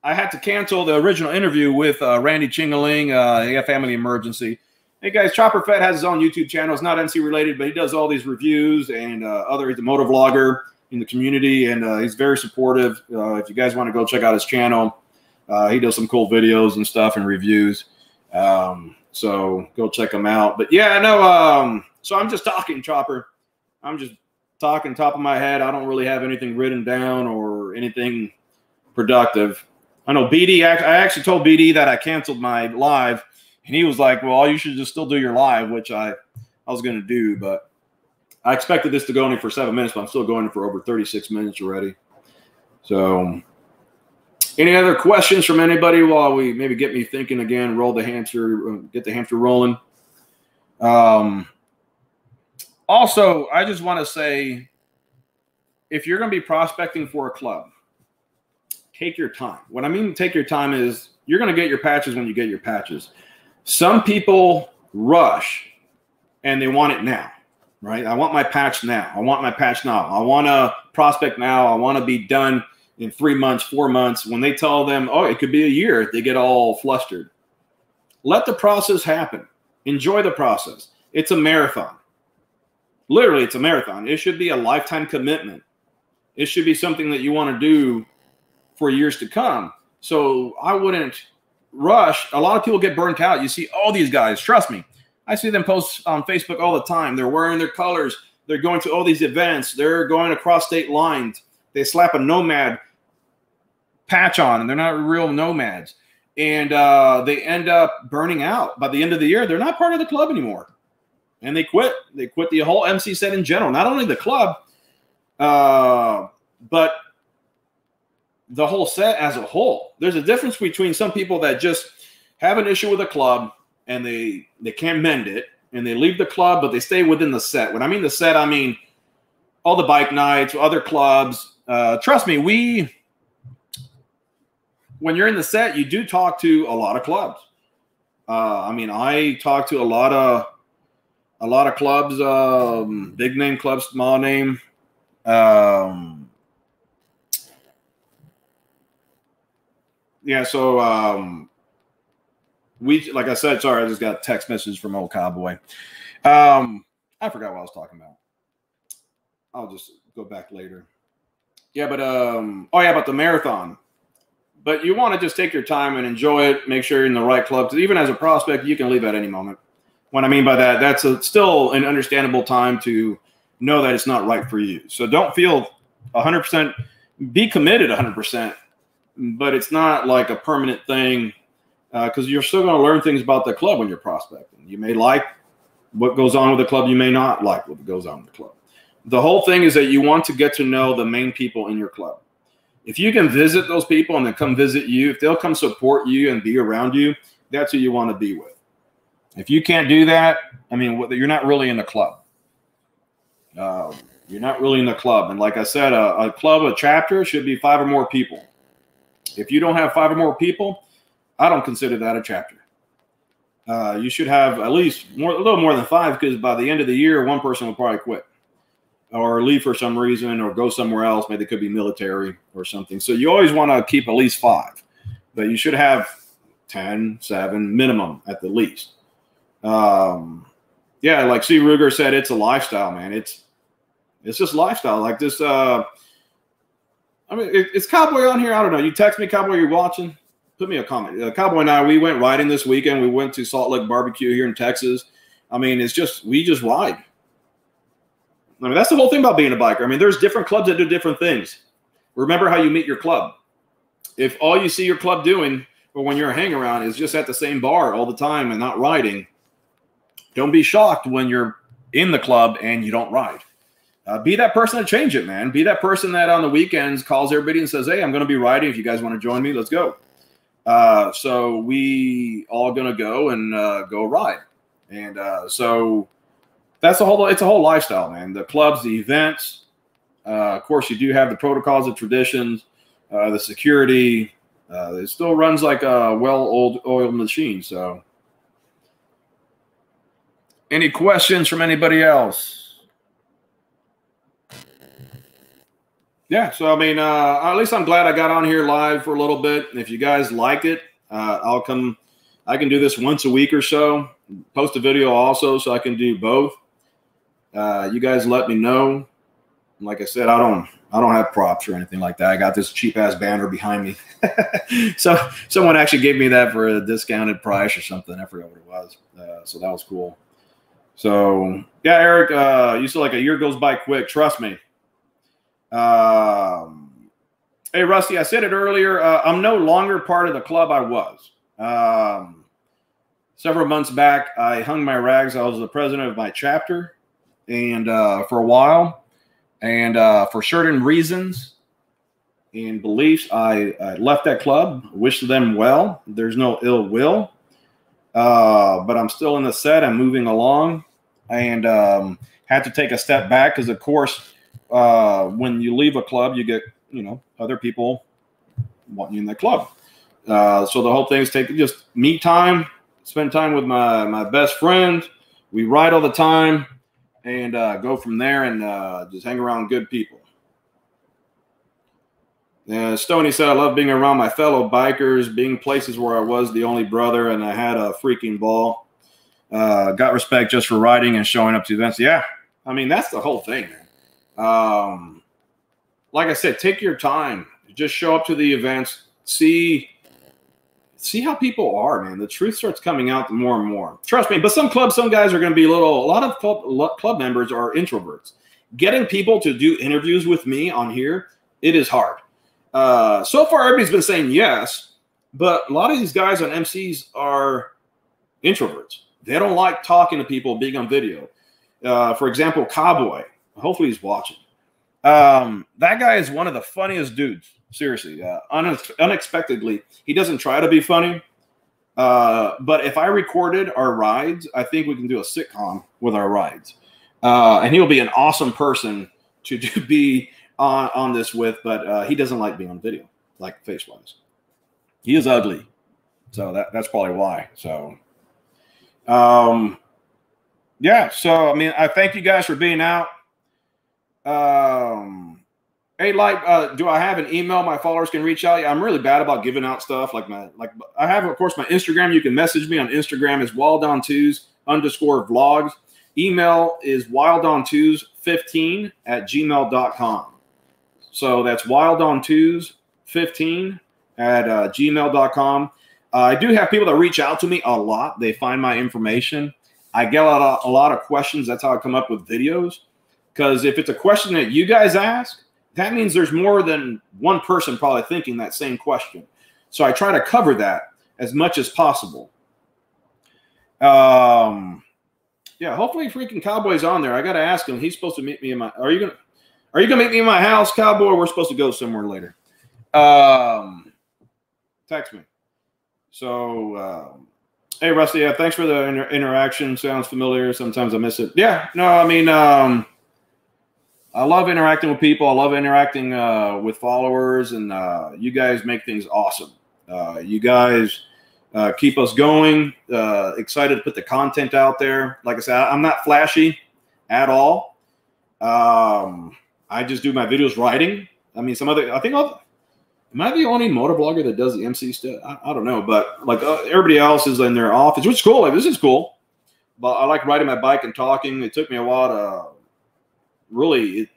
I had to cancel the original interview with Randy Chingaling. He had family emergency. Hey, guys, Chopper Fett has his own YouTube channel. It's not NC related, but he does all these reviews and he's a motovlogger in the community, and he's very supportive. If you guys want to go check out his channel, he does some cool videos and stuff and reviews. So go check him out. But yeah, I know. So I'm just talking, Chopper. I'm just talking top of my head. I don't really have anything written down or anything productive. I know BD, I actually told BD that I canceled my live, and he was like, well, you should just still do your live, which I was going to do, but I expected this to go only for 7 minutes, but I'm still going for over 36 minutes already. So any other questions from anybody while we maybe get me thinking again, roll the hamster, get the hamster rolling? Also, I just want to say, if you're going to be prospecting for a club, take your time. What I mean take your time is you're going to get your patches when you get your patches. Some people rush and they want it now, right? I want my patch now. I want my patch now. I want to prospect now. I want to be done in 3 months, 4 months. When they tell them, oh, it could be a year, they get all flustered. Let the process happen. Enjoy the process. It's a marathon. Literally, it's a marathon. It should be a lifetime commitment. It should be something that you want to do for years to come. So I wouldn't rush. A lot of people get burnt out. You see all these guys, trust me. I see them post on Facebook all the time. They're wearing their colors. They're going to all these events. They're going across state lines. They slap a nomad patch on, and they're not real nomads. And they end up burning out. By the end of the year, they're not part of the club anymore. And they quit. They quit the whole MC set in general. Not only the club, but the whole set as a whole. There's a difference between some people that just have an issue with a club and they can't mend it, and they leave the club, but they stay within the set. When I mean the set, I mean all the bike nights, other clubs. Trust me, when you're in the set, you do talk to a lot of clubs. I mean, I talk to a lot of clubs, big name clubs, small name. Yeah, so like I said, sorry, I just got a text message from old Cowboy. I forgot what I was talking about. I'll just go back later. Yeah, but oh yeah, about the marathon. But you want to just take your time and enjoy it. Make sure you're in the right club. Because even as a prospect, you can leave at any moment. What I mean by that, that's still an understandable time to know that it's not right for you. So don't feel 100%. Be committed 100%. But it's not like a permanent thing, because you're still going to learn things about the club when you're prospecting. You may like what goes on with the club. You may not like what goes on with the club. The whole thing is that you want to get to know the main people in your club. If you can visit those people and then come visit you, if they'll come support you and be around you, that's who you want to be with. If you can't do that, I mean, you're not really in the club. You're not really in the club. And like I said, a club, a chapter should be 5 or more people. If you don't have 5 or more people, I don't consider that a chapter. You should have at least a little more than 5, because by the end of the year, one person will probably quit or leave for some reason or go somewhere else. Maybe they could be military or something. So you always want to keep at least 5, but you should have 10, 7 minimum at the least. Yeah, like C. Ruger said, it's a lifestyle, man. It's just lifestyle. Like this, I mean, it's Cowboy on here. I don't know. You text me, Cowboy, you're watching. put me a comment. Cowboy and I, we went riding this weekend. We went to Salt Lake Barbecue here in Texas. I mean, we just ride. I mean, that's the whole thing about being a biker. I mean, there's different clubs that do different things. Remember how you meet your club. If all you see your club doing, or when you're a hang around, is just at the same bar all the time and not riding, don't be shocked when you're in the club and you don't ride. Be that person to change it, man. Be that person that on the weekends calls everybody and says, hey, I'm going to be riding. If you guys want to join me, let's go. So we all going to go and go ride. And so that's it's a whole lifestyle, man. The clubs, the events. Of course, you do have the protocols, the traditions, the security. It still runs like a well-oiled machine. So any questions from anybody else? Yeah, so I mean, at least I'm glad I got on here live for a little bit. If you guys like it, I'll come. I can do this once a week or so. Post a video also, so I can do both. You guys let me know. Like I said, I don't have props or anything like that. I got this cheap ass banner behind me. So someone actually gave me that for a discounted price or something. I forgot what it was. So that was cool. So yeah, Eric, you said like a year goes by quick. Trust me. Hey, Rusty, I said it earlier. I'm no longer part of the club I was. Several months back, I hung my rags. I was the president of my chapter, and for a while, and for certain reasons and beliefs, I left that club. Wish them well. There's no ill will, but I'm still in the set. I'm moving along, and had to take a step back because, of course, when you leave a club, you get, other people want you in the club. So the whole thing is take just me time, spend time with my best friend. We ride all the time and go from there and just hang around good people. Stoney said, I love being around my fellow bikers, being places where I was the only brother and I had a freaking ball. Got respect just for riding and showing up to events. Yeah, I mean, that's the whole thing, man. Like I said, take your time. Just show up to the events. See how people are, man. The truth starts coming out more and more. Trust me. But some clubs, some guys are going to be a lot of club members are introverts. Getting people to do interviews with me on here, it is hard. So far, everybody's been saying yes, but a lot of these guys on MCs are introverts. They don't like talking to people, being on video. For example, Cowboy. Hopefully he's watching. That guy is one of the funniest dudes. Seriously, unexpectedly, he doesn't try to be funny. But if I recorded our rides, I think we can do a sitcom with our rides. And he'll be an awesome person to be on this with, but he doesn't like being on video, like face-wise. He is ugly. So that's probably why. So, yeah. So, I mean, I thank you guys for being out. Hey, do I have an email my followers can reach out? I'm really bad about giving out stuff. I have, of course, my Instagram. You can message me on Instagram as WildOn2s_vlogs. Email is WildOn2s15@gmail.com. So that's WildOn2s15@gmail.com. I do have people that reach out to me a lot. They find my information. I get a lot of questions. That's how I come up with videos. Because if it's a question that you guys ask, that means there's more than one person probably thinking that same question. So I try to cover that as much as possible. Yeah, hopefully freaking Cowboy's on there. I got to ask him. He's supposed to meet me in my. Are you gonna meet me in my house, Cowboy? We're supposed to go somewhere later. Text me. So, hey, Rusty. Yeah, thanks for the interaction. Sounds familiar. Sometimes I miss it. Yeah. No, I mean. I love interacting with people. I love interacting with followers, and you guys make things awesome. You guys keep us going. Excited to put the content out there. Like I said, I'm not flashy at all. I just do my videos riding. I mean, am I the only motovlogger that does the MC stuff? I don't know, but like everybody else is in their office, which is cool. Like, this is cool. But I like riding my bike and talking. It took me a while to really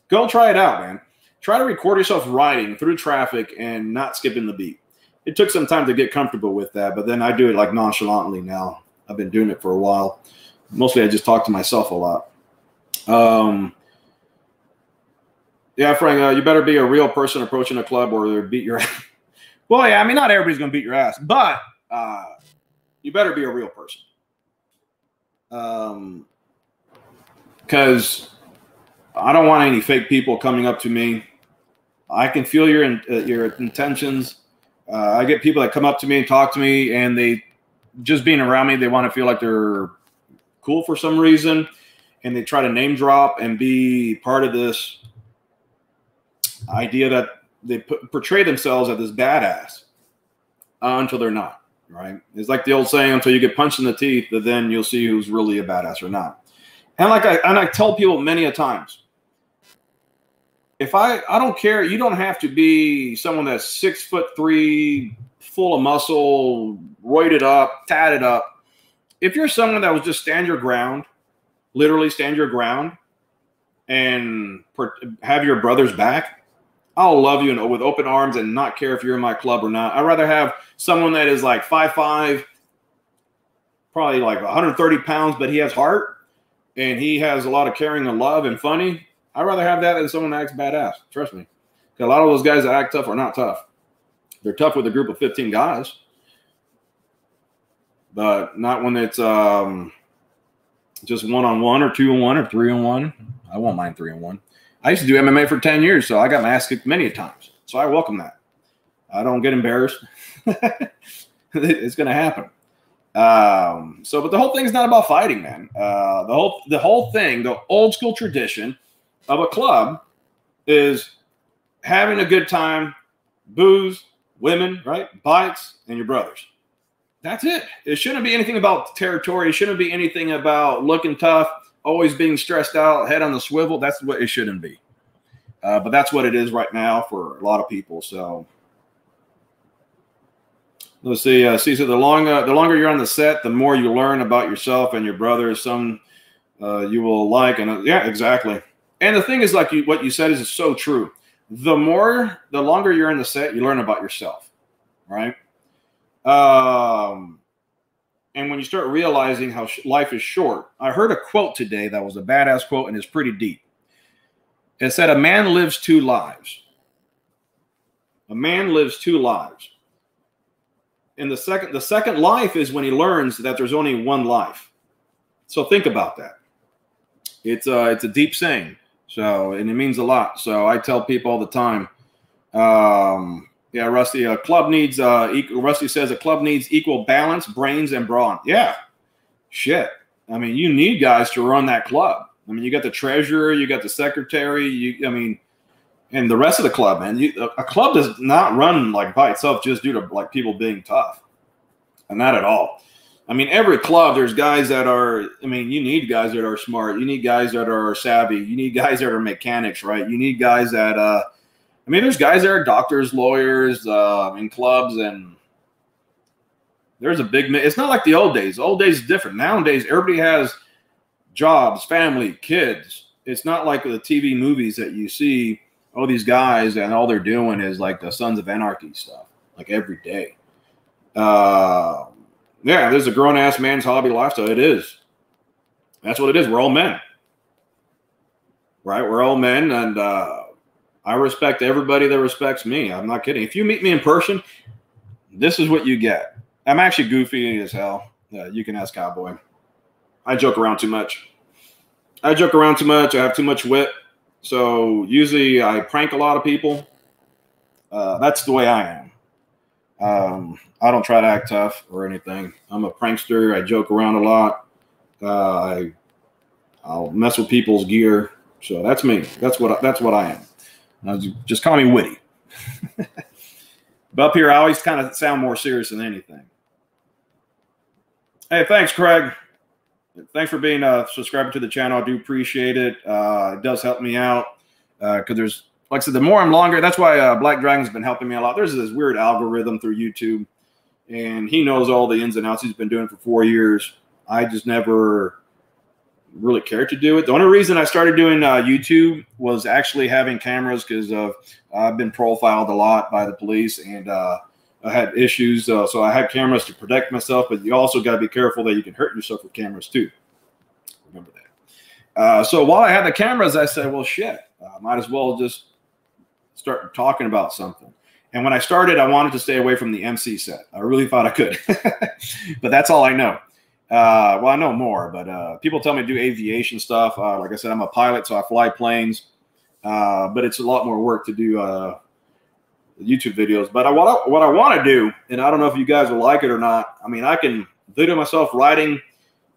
go try it out, man. Try to record yourself riding through traffic and not skipping the beat. it took some time to get comfortable with that, but then I do it like nonchalantly now. I've been doing it for a while. Mostly I just talk to myself a lot. Yeah, Frank, you better be a real person approaching a club or they'll beat your ass. Well, yeah, I mean, not everybody's going to beat your ass, but you better be a real person. Because I don't want any fake people coming up to me. I can feel your intentions. I get people that come up to me and talk to me, and they just being around me, they want to feel like they're cool for some reason, and they try to name drop and be part of this idea that they portray themselves as this badass until they're not. Right? It's like the old saying: until you get punched in the teeth, then you'll see who's really a badass or not. And like I tell people many a times, if I don't care, you don't have to be someone that's 6'3", full of muscle, roided up, tatted up. If you're someone that will just stand your ground, literally stand your ground, and have your brother's back, I'll love you with open arms and not care if you're in my club or not. I'd rather have someone that is like 5'5", probably like 130 pounds, but he has heart and he has a lot of caring and love and funny. I'd rather have that than someone that acts badass. Trust me. A lot of those guys that act tough are not tough. They're tough with a group of 15 guys, but not when it's just 1-on-1 or 2-on-1 or 3-on-1. I won't mind 3-on-1. I used to do MMA for 10 years, so I got my ass kicked many times. So I welcome that. I don't get embarrassed. It's going to happen. But the whole thing is not about fighting, man. The whole thing, the old school tradition of a club is having a good time, booze, women, right? Bikes, and your brothers. That's it. It shouldn't be anything about territory. It shouldn't be anything about looking tough, always being stressed out, head on the swivel. That's what it shouldn't be. But that's what it is right now for a lot of people. So let's see. So the longer you're on the set, the more you learn about yourself and your brothers. Some you will like, and yeah, exactly. And the thing is, like what you said is so true. The longer you're in the set, you learn about yourself, right? And when you start realizing how life is short, I heard a quote today that was a badass quote, and it's pretty deep. It said, "A man lives 2 lives. A man lives 2 lives. And the second life is when he learns that there's only 1 life." So think about that. It's a deep saying. So, and it means a lot. So I tell people all the time, yeah, Rusty, Rusty says a club needs equal balance, brains, and brawn. Yeah, shit. I mean, you need guys to run that club. I mean, you got the treasurer, you got the secretary, and the rest of the club, man. A club does not run like by itself just due to like people being tough, and not at all. I mean, every club, there's guys that are, you need guys that are smart. You need guys that are savvy. You need guys that are mechanics, right? You need guys that, there's guys that are doctors, lawyers in clubs, and there's a big, it's not like the old days. The old days is different. Nowadays, everybody has jobs, family, kids. It's not like the TV movies that you see, oh, these guys, and all they're doing is like the Sons of Anarchy stuff, like every day. Yeah, there's a grown-ass man's hobby lifestyle. It is. That's what it is. We're all men. Right? We're all men, and I respect everybody that respects me. I'm not kidding. If you meet me in person, this is what you get. I'm actually goofy as hell. You can ask Cowboy. I joke around too much. I have too much wit. So usually I prank a lot of people. That's the way I am. I don't try to act tough or anything. I'm a prankster. I joke around a lot. I'll mess with people's gear. So that's me. That's what I am. Just call me witty. But up here, I always kind of sound more serious than anything. Hey, thanks, Craig. Thanks for being a subscriber to the channel. I do appreciate it. It does help me out because there's, like I said, the more I'm longer, that's why Black Dragon's been helping me a lot. There's this weird algorithm through YouTube, and he knows all the ins and outs. He's been doing it for 4 years. I just never really cared to do it. The only reason I started doing YouTube was actually having cameras because I've been profiled a lot by the police, and I had issues, so I had cameras to protect myself, but you also got to be careful that you can hurt yourself with cameras too. Remember that. So while I had the cameras, I said, well, shit, might as well just start talking about something. And when I started, I wanted to stay away from the MC set. I really thought I could, but that's all I know. Well, I know more, but people tell me to do aviation stuff. Like I said, I'm a pilot, so I fly planes, but it's a lot more work to do YouTube videos. But what I want to do, and I don't know if you guys will like it or not, I mean, I can video myself riding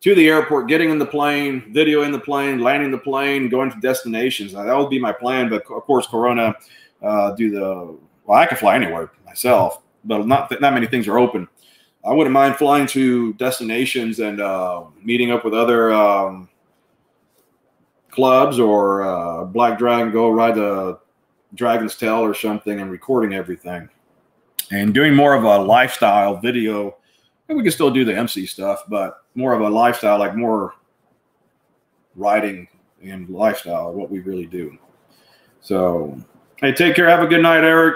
to the airport, getting in the plane, video in the plane, landing the plane, going to destinations. That would be my plan. But of course, Corona, well, I can fly anywhere myself, but not many things are open. I wouldn't mind flying to destinations and meeting up with other clubs or Black Dragon, go ride the Dragon's Tail or something and recording everything and doing more of a lifestyle video. And we can still do the MC stuff, but more of a lifestyle, like more riding and lifestyle, what we really do. So, hey, take care. Have a good night, Eric.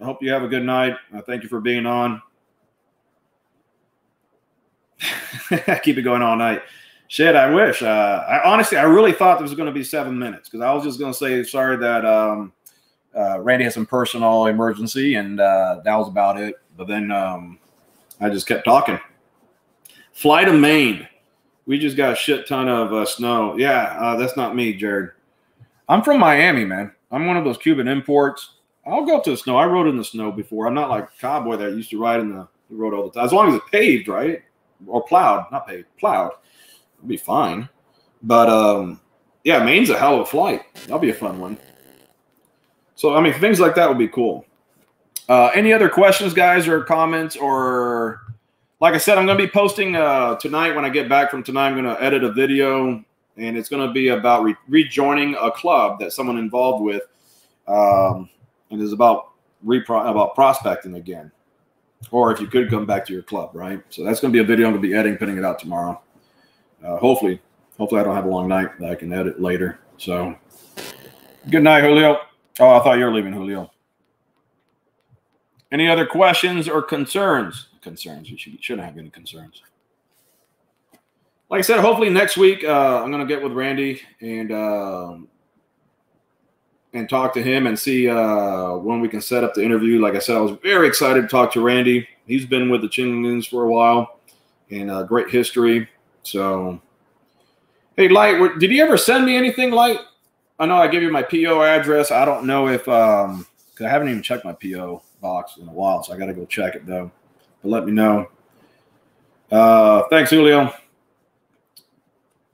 I hope you have a good night. Thank you for being on. Keep it going all night. Shit, I wish. Honestly, I really thought this was going to be 7 minutes because I was just going to say sorry that Randy had some personal emergency, and that was about it. But then I just kept talking. Fly to Maine. We just got a shit ton of snow. Yeah, that's not me, Jared. I'm from Miami, man. I'm one of those Cuban imports. I'll go to the snow. I rode in the snow before. I'm not like a cowboy that used to ride in the road all the time. As long as it's paved, right? Or plowed. Not paved. Plowed. It'll be fine. But, yeah, Maine's a hell of a flight. That'll be a fun one. So, I mean, things like that would be cool. Any other questions, guys, or comments? Or, like I said, I'm going to be posting tonight. When I get back from tonight, I'm going to edit a video, and it's going to be about rejoining a club that someone involved with. And it's about prospecting again, or if you could come back to your club, right? So that's going to be a video I'm going to be editing, putting it out tomorrow. Hopefully I don't have a long night that I can edit later. So good night, Julio. Oh, I thought you were leaving, Julio. Any other questions or concerns? Concerns. You shouldn't have any concerns. Like I said, hopefully next week I'm going to get with Randy and talk to him and see when we can set up the interview. Like I said, I was very excited to talk to Randy. He's been with the WildOn2s for a while and great history. So, hey, Light, did you ever send me anything, Light? I know I gave you my P.O. address. I don't know if cause I haven't even checked my P.O. box in a while, so I got to go check it, though. But let me know. Thanks, Julio.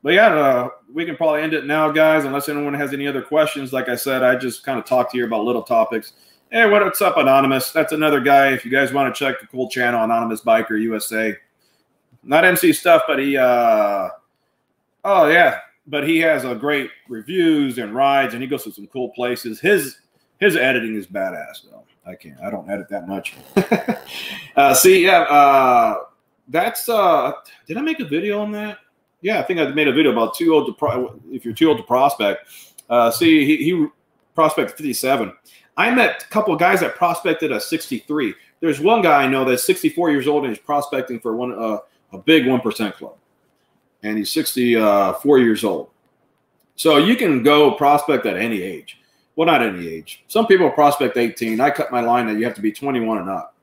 But yeah, we can probably end it now, guys, unless anyone has any other questions. Like I said, I just kind of talked here about little topics. Hey, what's up, Anonymous? That's another guy. If you guys want to check the cool channel, Anonymous Biker USA. Not MC stuff, but he, oh, yeah. But he has a great reviews and rides, and he goes to some cool places. His editing is badass, though. I don't edit that much. See, yeah, that's, did I make a video on that? Yeah, I think I made a video about if you're too old to prospect. See, he prospected 57. I met a couple of guys that prospected at 63. There's one guy I know that's 64 years old and he's prospecting for a big 1% club. And he's 64 years old. So you can go prospect at any age. Well, not any age. Some people prospect 18. I cut my line that you have to be 21 and up.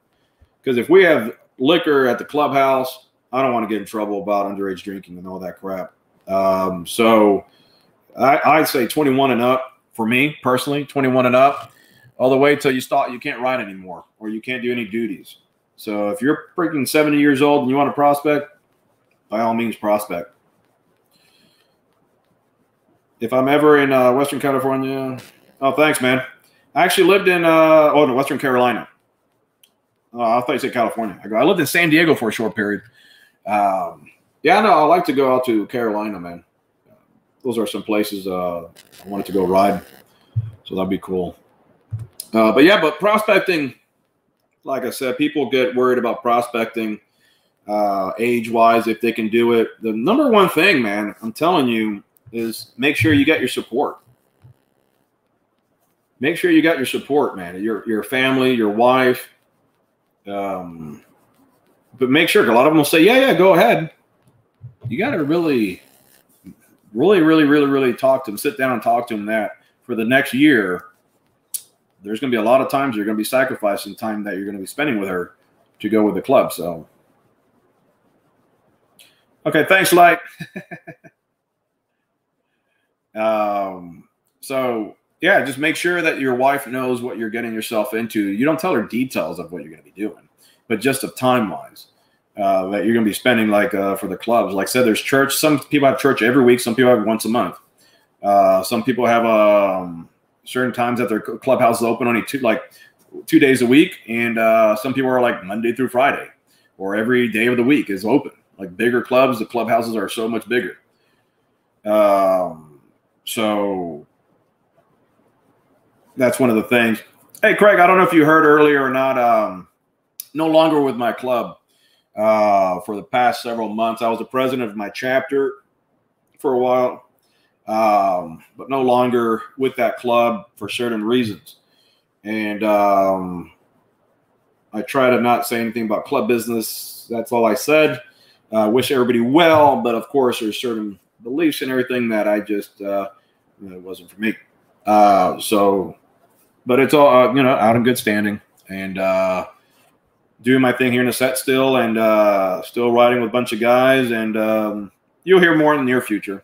Because if we have liquor at the clubhouse, I don't want to get in trouble about underage drinking and all that crap. So I'd say 21 and up for me personally, 21 and up, all the way till you can't ride anymore or you can't do any duties. So if you're freaking 70 years old and you want to prospect, by all means prospect. If I'm ever in Western California, oh, thanks, man. I actually lived in no, Western Carolina. I thought you said California. I lived in San Diego for a short period. Yeah, no, I like to go out to Carolina, man. Those are some places I wanted to go ride, so that'd be cool. But yeah, but prospecting, like I said, people get worried about prospecting age-wise if they can do it. The number one thing, man, I'm telling you, is make sure you get your support. Make sure you got your support, man. Your family, your wife, But make sure, a lot of them will say, yeah, go ahead. You got to really talk to them, sit down and talk to them that for the next year, there's going to be a lot of times you're going to be sacrificing time that you're going to be spending with her to go with the club. So, okay, thanks, Light. So yeah, just make sure that your wife knows what you're getting yourself into. You don't tell her details of what you're going to be doing, but just of time-wise, that you're going to be spending, like, for the clubs. Like I said, there's church. Some people have church every week. Some people have it once a month. Some people have certain times that their clubhouse is open only 2 days a week. And some people are like Monday through Friday, or every day of the week is open. Like bigger clubs, the clubhouses are so much bigger. So that's one of the things. Hey, Craig, I don't know if you heard earlier or not. No longer with my club for the past several months. I was the president of my chapter for a while, but no longer with that club for certain reasons. And I try to not say anything about club business. That's all I said. I wish everybody well, but of course there's certain beliefs and everything that I just, it wasn't for me. But it's all, out in good standing, and doing my thing here in the set still, and still riding with a bunch of guys. And you'll hear more in the near future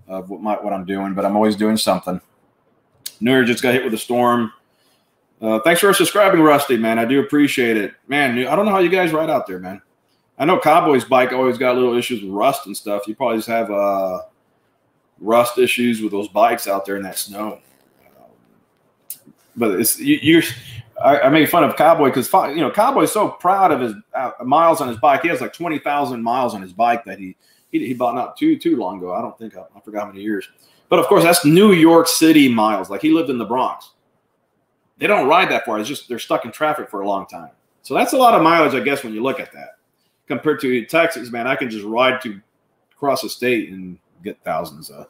of what I'm doing, but I'm always doing something. New Year just got hit with a storm. Thanks for subscribing, Rusty, man. I do appreciate it. Man, I don't know how you guys ride out there, man. I know Cowboy's bike always got little issues with rust and stuff. You probably just have rust issues with those bikes out there in that snow. But it's I make fun of Cowboy because Cowboy's so proud of his miles on his bike. He has like 20,000 miles on his bike that he bought not too long ago. I forgot how many years. But of course, that's New York City miles. Like, he lived in the Bronx. They don't ride that far. It's just they're stuck in traffic for a long time. So that's a lot of mileage, I guess, when you look at that. Compared to Texas, man, I can just ride across the state and get thousands, a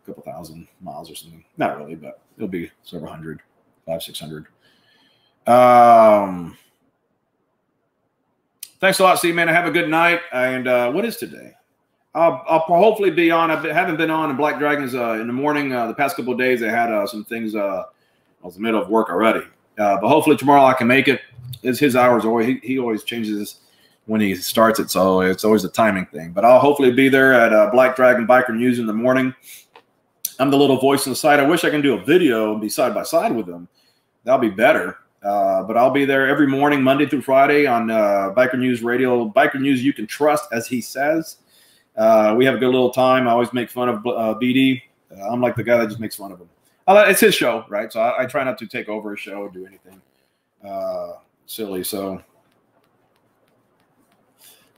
couple thousand miles or something. Not really, but it'll be several hundred, 500-600. Thanks a lot, Steve, man. Have a good night. And what is today? I'll hopefully be on. Haven't been on in Black Dragons in the morning. The past couple of days, I had some things. I was in the middle of work already. But hopefully tomorrow I can make it. It's his hours. He always changes his when he starts it, so it's always a timing thing. But I'll hopefully be there at Black Dragon Biker News in the morning. I'm the little voice on the side. I wish I can do a video and be side by side with them. That'll be better. But I'll be there every morning, Monday through Friday, on Biker News Radio. Biker News you can trust, as he says. We have a good little time. I always make fun of BD. I'm like the guy that just makes fun of him. It's his show, right? So I try not to take over his show or do anything silly. So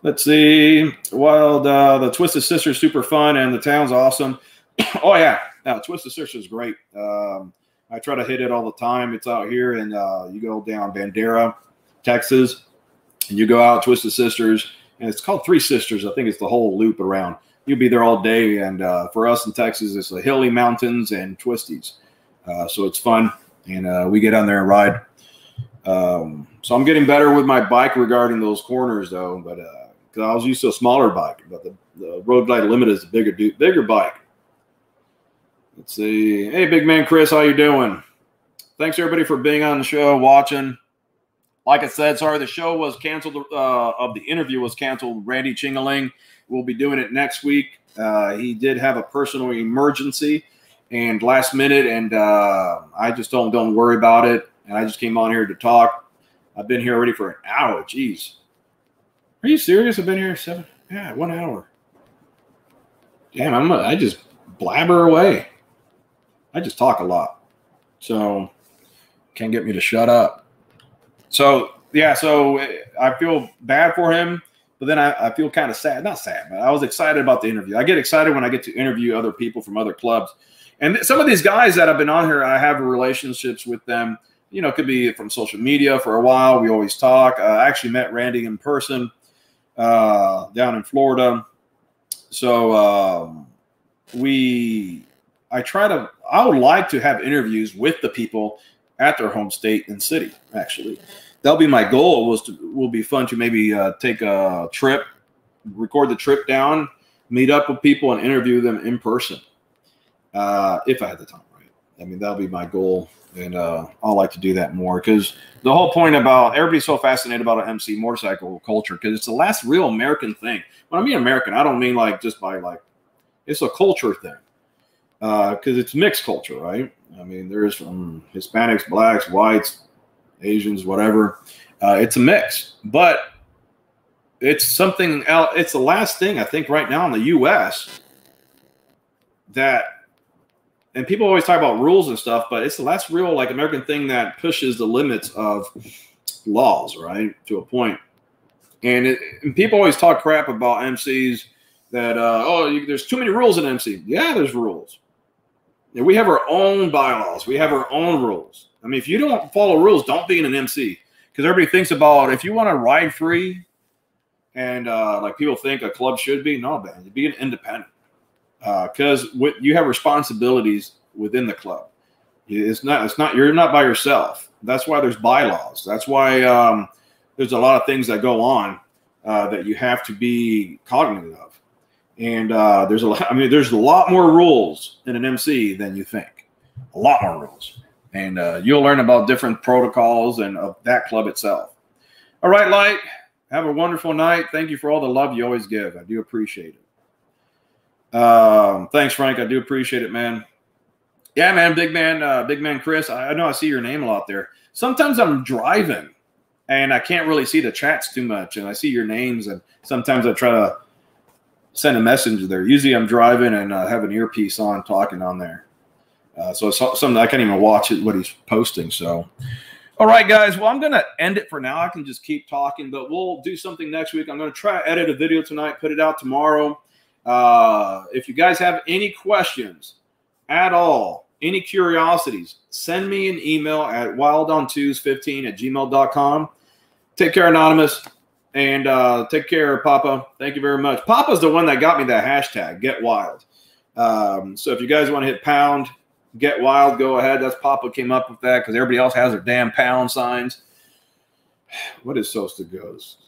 let's see. The Twisted Sister is super fun, and the town's awesome. Oh, yeah. Twisted Sister is great. I try to hit it all the time. It's out here, and you go down Bandera, Texas, and you go out Twisted Sisters, and it's called Three Sisters. I think it's the whole loop around. You'll be there all day, and for us in Texas, it's the hilly mountains and twisties. So it's fun, and we get on there and ride. So I'm getting better with my bike regarding those corners, though, but because I was used to a smaller bike, but the Road Glide Limited is a bigger bike. Let's see. Hey, big man Chris, how you doing? Thanks, everybody, for being on the show, watching. Like I said, sorry, the show was canceled. The interview was canceled. Randy Chingaling will be doing it next week. He did have a personal emergency and last minute, and I just told him don't worry about it. And I just came on here to talk. I've been here already for an hour. Jeez. Are you serious? I've been here 1 hour. Damn, I just blabber away. I just talk a lot. So can't get me to shut up. So, yeah, so I feel bad for him, but then I feel kind of sad. Not sad, but I was excited about the interview. I get excited when I get to interview other people from other clubs. And some of these guys that have been on here, I have relationships with them. You know, it could be from social media for a while. We always talk. I actually met Randy in person down in Florida. So I would like to have interviews with the people at their home state and city. Actually, that'll be my goal. Will be fun to maybe take a trip, record the trip down, meet up with people, and interview them in person if I had the time. Right? I mean, that'll be my goal, and I'll like to do that more because the whole point about everybody's so fascinated about an MC motorcycle culture because it's the last real American thing. When I mean American, I don't mean like just by like it's a culture thing because it's mixed culture, right? I mean, there's from Hispanics, blacks, whites, Asians, whatever. It's a mix, but it's something else. It's the last thing I think right now in the U.S. that, and people always talk about rules and stuff, but it's the last real like American thing that pushes the limits of laws, right, to a point. And people always talk crap about MCs that there's too many rules in MC. Yeah, there's rules. And we have our own bylaws. We have our own rules. I mean, if you don't follow rules, don't be in an MC. Because everybody thinks about if you want to ride free and like people think a club should be, no, man, you be an independent. Because you have responsibilities within the club. You're not by yourself. That's why there's bylaws. That's why there's a lot of things that go on that you have to be cognizant of. And there's a lot more rules in an MC than you think. A lot more rules. And you'll learn about different protocols and of that club itself. All right, Light. Have a wonderful night. Thank you for all the love you always give. I do appreciate it. Thanks, Frank. I do appreciate it, man. Yeah, man, big man Chris. I know I see your name a lot there. Sometimes I'm driving and I can't really see the chats too much. And I see your names and sometimes I try to send a message there. Usually I'm driving and have an earpiece on talking on there. So it's something I can't even watch what he's posting. So, all right, guys. Well, I'm going to end it for now. I can just keep talking, but we'll do something next week. I'm going to try to edit a video tonight, put it out tomorrow. If you guys have any questions at all, any curiosities, send me an email at WildOn2s15@gmail.com. Take care, Anonymous. And take care, Papa. Thank you very much. Papa's the one that got me that hashtag, Get Wild. So if you guys want to hit pound, Get Wild, go ahead. That's Papa came up with that because everybody else has their damn pound signs. What is supposed to ghost?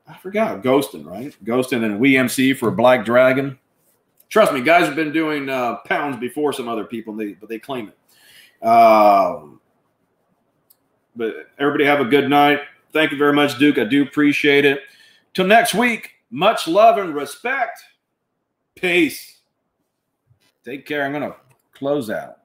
I forgot. Ghosting, right? Ghosting and We MC for Black Dragon. Trust me, guys have been doing pounds before some other people, but they claim it. But everybody have a good night. Thank you very much, Duke. I do appreciate it. Till next week, much love and respect. Peace. Take care. I'm going to close out.